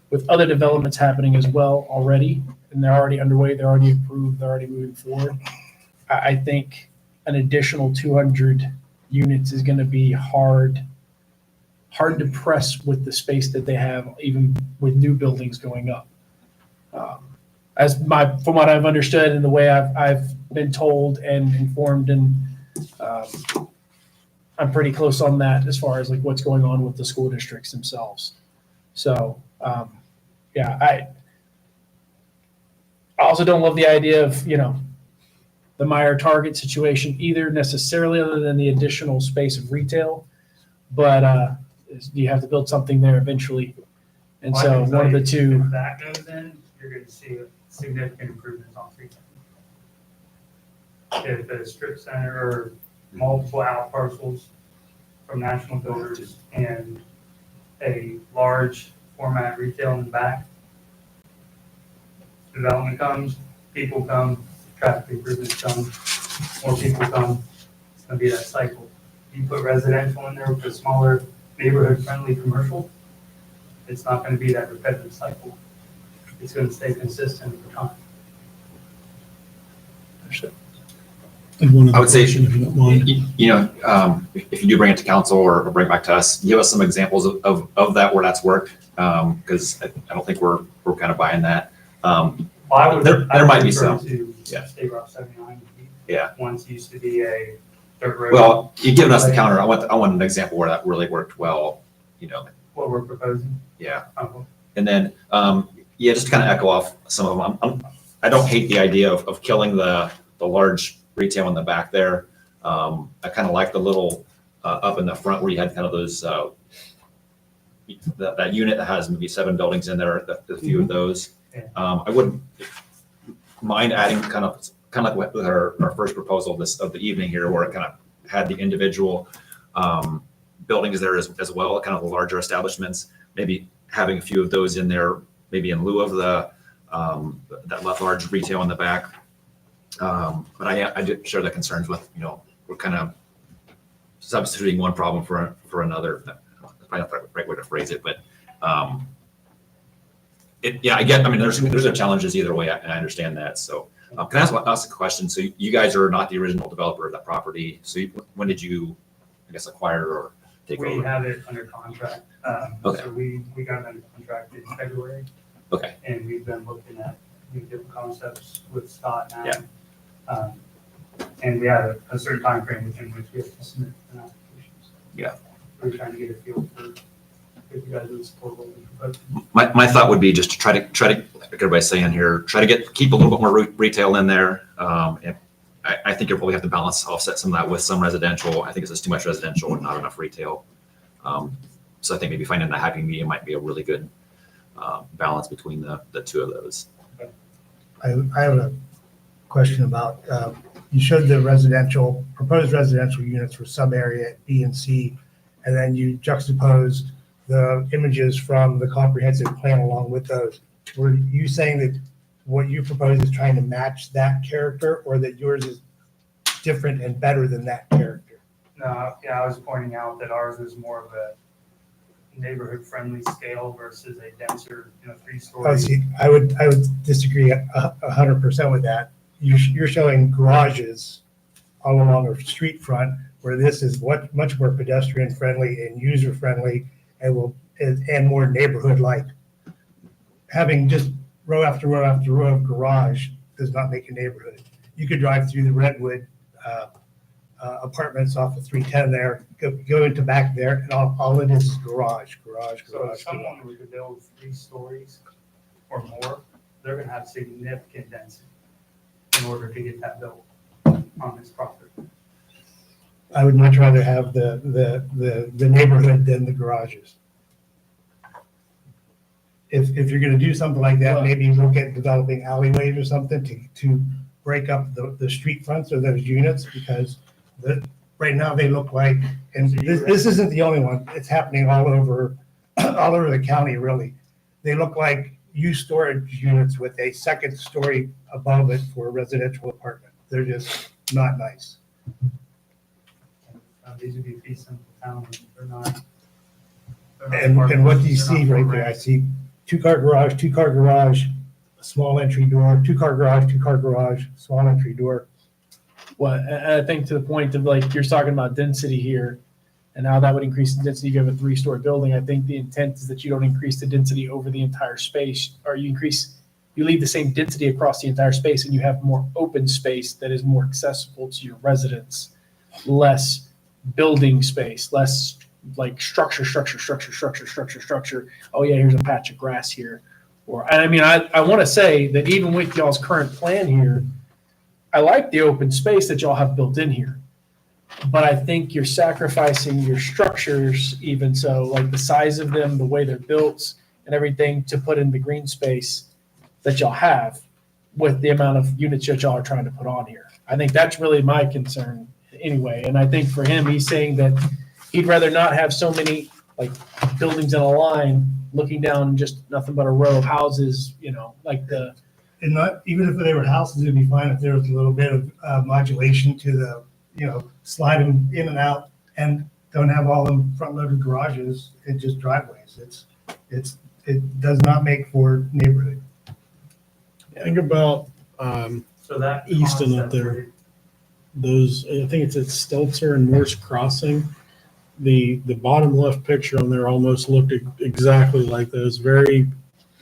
S5: with other developments happening as well already, and they're already underway, they're already approved, they're already moving forward. I think an additional 200 units is going to be hard to press with the space that they have, even with new buildings going up. From what I've understood and the way I've been told and informed, and I'm pretty close on that as far as like what's going on with the school districts themselves. So, yeah, I also don't love the idea of, the Meyer Target situation either necessarily, other than the additional space of retail. But you have to build something there eventually. And
S12: Well, I
S5: so
S12: can tell
S5: one of the
S12: you,
S5: two,
S12: If that goes in, you're gonna see significant improvements on street. If the strip center or multiple out parcels from national builders and a large format retail in the back, development comes, people come, traffic improvements come, more people come, it's gonna be that cycle. You put residential in there with a smaller neighborhood-friendly commercial, it's not gonna be that repetitive cycle. It's gonna stay consistent over time.
S10: I would say,
S8: If you don't mind.
S10: if you do bring it to council or bring it back to us, give us some examples of that where that's worked. Because I don't think we're kind of buying that.
S12: Well, I would.
S10: There
S12: I would
S10: might be
S12: refer
S10: some.
S12: to
S10: Yeah.
S12: State Route 79.
S10: Yeah.
S12: Once used to be a dirt road.
S10: Well, you've given us the counter. I want an example where that really worked well,
S12: What we're proposing.
S10: yeah.
S12: Uh-huh.
S10: And then, just to kind of echo off some of them, I don't hate the idea of killing the large retail in the back there. I kind of like the little up in the front where you had kind of those, that unit that has maybe 7 buildings in there, a few of those.
S12: Yeah.
S10: I wouldn't mind adding kind of like with our first proposal of the evening here, where it kind of had the individual buildings there as well, kind of the larger establishments, maybe having a few of those in there, maybe in lieu of that large retail in the back. But I did share the concerns with, we're kind of substituting one problem for another. That's probably not the right way to phrase it, but there's challenges either way, and I understand that. So can I ask a question? So you guys are not the original developer of that property. So when did you, acquire or take
S12: We
S10: over?
S12: have it under contract.
S10: Okay.
S12: So we got it under contract in February.
S10: Okay.
S12: And we've been looking at different concepts with Scott now.
S10: Yeah.
S12: And we have a certain timeframe within which we have to submit an application. So
S10: Yeah.
S12: We're trying to get a feel for if you guys would support what we propose.
S10: My thought would be just to try to, like everybody's saying here, try to keep a little bit more retail in there. And I think you'll probably have to offset some of that with some residential. I think it's just too much residential and not enough retail. So I think maybe finding the happy medium might be a really good balance between the two of those.
S6: I have a question about, you showed the proposed residential units for sub-area B and C, and then you juxtaposed the images from the comprehensive plan along with those. Were you saying that what you propose is trying to match that character, or that yours is different and better than that character?
S12: No, yeah, I was pointing out that ours is more of a neighborhood-friendly scale versus a denser, 3-story.
S6: Oh, see, I would disagree 100% with that. You're showing garages all along a street front, where this is much more pedestrian-friendly and user-friendly, and more neighborhood-like. Having just row after row after row of garage does not make a neighborhood. You could drive through the Redwood apartments off of 310 there, go into back there, and all it is garage.
S12: So if someone were to build 3 stories or more, they're gonna have significant density in order to get that built on this property.
S6: I would much rather have the neighborhood than the garages. If you're gonna do something like that, maybe look at developing alleyways or something to break up the street fronts of those units, because right now they look like, and this isn't the only one, it's happening all over the county, really. They look like used storage units with a second story above it for a residential apartment. They're just not nice.
S12: These would be fee simple towns, they're not.
S6: And what do you see right there? I see two-car garage, small entry door, two-car garage, small entry door.
S5: Well, and I think to the point of like, you're talking about density here and how that would increase the density. You have a 3-story building. I think the intent is that you don't increase the density over the entire space, or you leave the same density across the entire space and you have more open space that is more accessible to your residents, less building space, less like structure. Oh yeah, here's a patch of grass here. Or, and I mean, I want to say that even with y'all's current plan here, I like the open space that y'all have built in here. But I think you're sacrificing your structures, even so, like the size of them, the way they're built and everything, to put in the green space that y'all have with the amount of units that y'all are trying to put on here. I think that's really my concern anyway. And I think for him, he's saying that he'd rather not have so many like buildings in a line looking down just nothing but a row of houses, you know, like the.
S6: And not, even if they were houses, it'd be fine if there was a little bit of modulation to the, slide them in and out, and don't have all them front-loaded garages and just driveways. It does not make for neighborhood.
S8: Think about
S12: So that.
S8: Easton up
S12: concept
S8: there.
S12: where
S8: those, I think it's at Stelzer and Morse Crossing. The bottom left picture on there almost looked exactly like those. A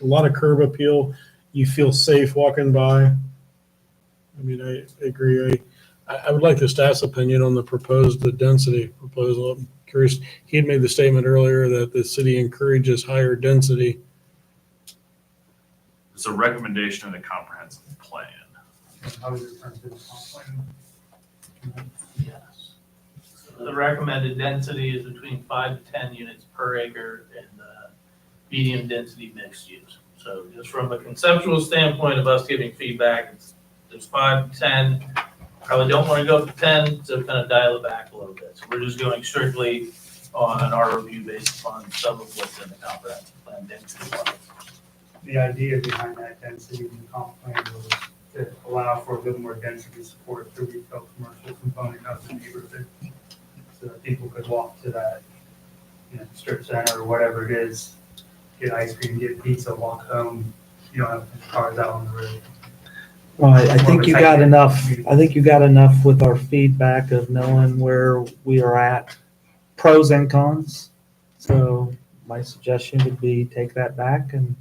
S8: lot of curb appeal. You feel safe walking by. I mean, I agree. I would like the staff's opinion on the proposed density proposal. I'm curious. He had made the statement earlier that the city encourages higher density.
S4: It's a recommendation in the comprehensive plan.
S12: How is it different to the comp plan?
S7: Yes. So the recommended density is between 5 to 10 units per acre in the medium density mixed use. So just from a conceptual standpoint of us giving feedback, there's 5 to 10. Probably don't want to go up to 10, so kind of dial it back a little bit. So we're just going strictly on our review based upon some of what's in the comprehensive plan density wise.
S12: The idea behind that density in the comp plan was to allow for a little more density support the retail commercial component of the neighborhood. So that people could walk to that, strip center or whatever it is, get ice cream, get pizza, walk home. You don't have cars out on the road.
S1: Well, I think you got enough, with our feedback of knowing where we are at, pros and cons. So my suggestion would be take that back and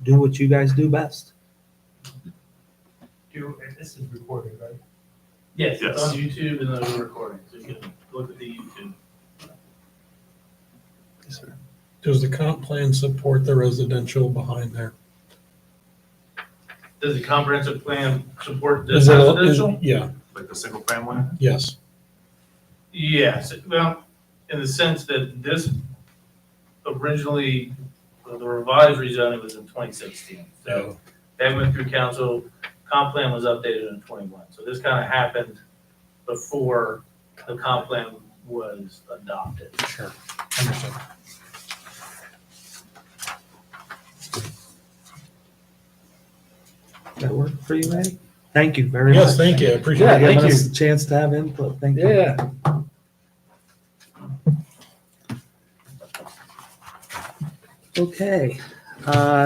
S1: do what you guys do best.
S12: This is recorded, right?
S7: Yes, it's
S4: Yes.
S7: on YouTube and those are recording, so you can look at the YouTube.
S8: Does the comp plan support the residential behind there?
S7: Does the comprehensive plan support
S8: Is
S7: this
S8: it-
S7: residential?
S8: Yeah,
S4: Like the single family?
S8: yes.
S7: Yes, well, in the sense that this originally, the revised rezoning was in 2016. So that went through council, comp plan was updated in 21. So this kind of happened before the comp plan was adopted.
S8: Sure. Understood.
S1: That work for you, Eddie? Thank you very much.
S8: Yes, thank you. I appreciate
S1: Yeah,
S8: it.
S1: giving
S5: thank
S1: us a chance to have input. Thank you.
S5: Yeah.
S1: Okay,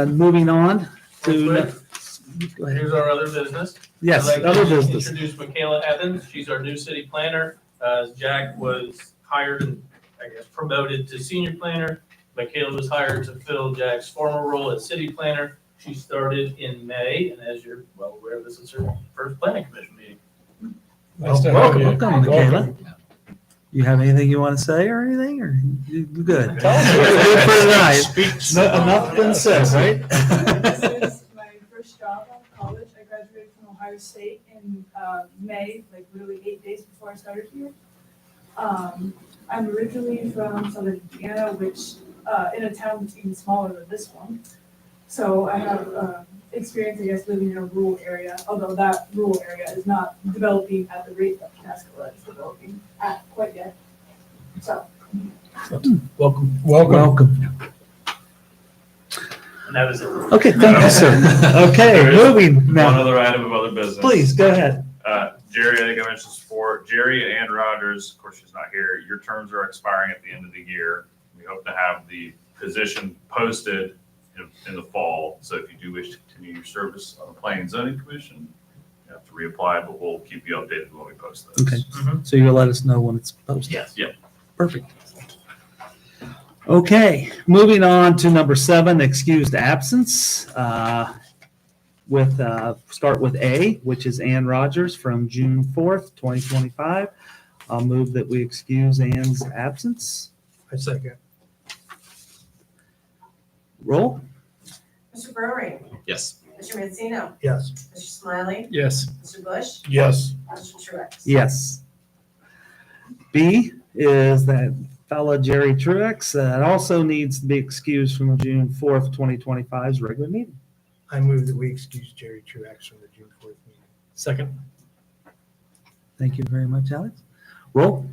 S1: moving on to, go ahead.
S7: Here's our other business.
S1: Yes,
S7: I'd like
S1: other
S7: to
S1: business.
S7: Introduce Michaela Evans. She's our new city planner. Jack was hired and, I guess, promoted to senior planner. Michaela was hired to fill Jack's former role as city planner. She started in May, and as you're well aware, this is her first planning commission meeting.
S8: Nice to have you.
S1: Welcome, Michaela. You have anything you want to say or anything, or you good?
S8: Tell us.
S1: Good for tonight.
S8: Speak
S1: No- Enough been said, right?
S9: This is my first job out of college. I graduated from Ohio State in May, like literally 8 days before I started here. I'm originally from Southern Indiana, which in a town that's even smaller than this one. So I have experience, I guess, living in a rural area, although that rural area is not developing at the rate that Pataskala is developing at quite yet. So,
S5: Welcome.
S1: Welcome.
S7: And that was it.
S1: Okay, thank you, sir. Okay,
S4: There is
S1: moving
S4: One
S1: now.
S4: other item of other business.
S1: Please, go ahead.
S4: Jerry, I think I mentioned this before. Jerry and Rogers, of course, she's not here. Your terms are expiring at the end of the year. We hope to have the position posted in the fall. So if you do wish to continue your service on the Planning and Zoning Commission, you have to reapply, but we'll keep you updated when we post those.
S1: Okay. So you'll let us know when it's posted?
S7: Yes.
S4: Yeah.
S1: Perfect. Okay, moving on to number 7, excused absence. Start with A, which is Ann Rogers from June 4th, 2025. I'll move that we excuse Ann's absence.
S6: I second.
S1: Roll?
S3: Mr. Burry,
S10: Yes.
S3: Mr. Mancino,
S6: Yes.
S3: Mr. Smiley,
S5: Yes.
S3: Mr. Bush,
S8: Yes.
S3: Mr. Truax.
S1: Yes. B is that fella Jerry Truax that also needs to be excused from June 4th, 2025's regular meeting.
S6: I move that we excuse Jerry Truax from the June 4th meeting.
S5: Second.
S1: Thank you very much, Alex. Roll?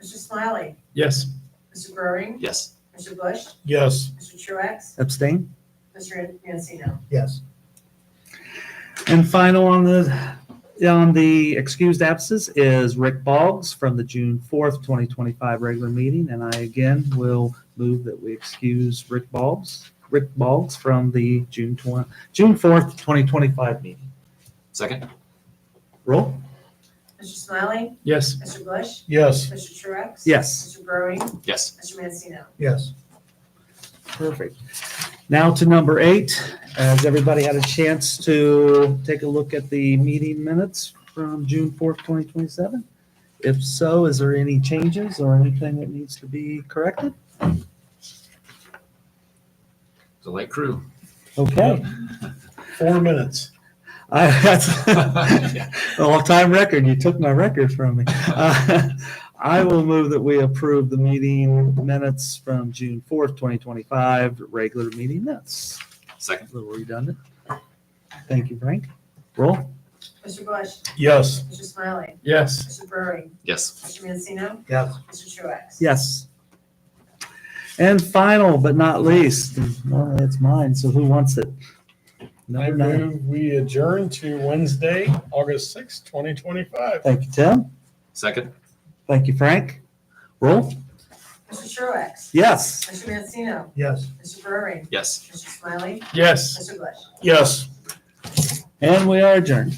S3: Mr. Smiley,
S5: Yes.
S3: Mr. Burry,
S10: Yes.
S3: Mr. Bush,
S8: Yes.
S3: Mr. Truax,
S1: Abstain?
S3: Mr. Mancino.
S6: Yes.
S1: And final on the excused absences is Rick Boggs from the June 4th, 2025 regular meeting. And I again will move that we excuse Rick Boggs from the June 4th, 2025 meeting.
S10: Second?
S1: Roll?
S3: Mr. Smiley,
S5: Yes.
S3: Mr. Bush,
S8: Yes.
S3: Mr. Truax.
S1: Yes.
S3: Mr. Burry,
S10: Yes.
S3: Mr. Mancino.
S6: Yes.
S1: Perfect. Now to number 8. Has everybody had a chance to take a look at the meeting minutes from June 4th, 2027? If so, is there any changes or anything that needs to be corrected?
S10: It's a light crew.
S1: Okay.
S8: 4 minutes.
S1: That's a all-time record. You took my record from me. I will move that we approve the meeting minutes from June 4th, 2025, regular meeting minutes.
S10: Second?
S1: A little redundant. Thank you, Frank. Roll?
S3: Mr. Bush,
S8: Yes.
S3: Mr. Smiley,
S5: Yes.
S3: Mr. Burry,
S10: Yes.
S3: Mr. Mancino,
S6: Yes.
S3: Mr. Truax.
S1: Yes. And final but not least, well, it's mine, so who wants it?
S8: I
S1: Number 9.
S8: move we adjourn to Wednesday, August 6th, 2025.
S1: Thank you, Tim.
S10: Second?
S1: Thank you, Frank. Roll?
S3: Mr. Truax,
S1: Yes.
S3: Mr. Mancino,
S6: Yes.
S3: Mr. Burry,
S10: Yes.
S3: Mr. Smiley,
S5: Yes.
S3: Mr. Bush.
S8: Yes.
S1: And we are adjourned.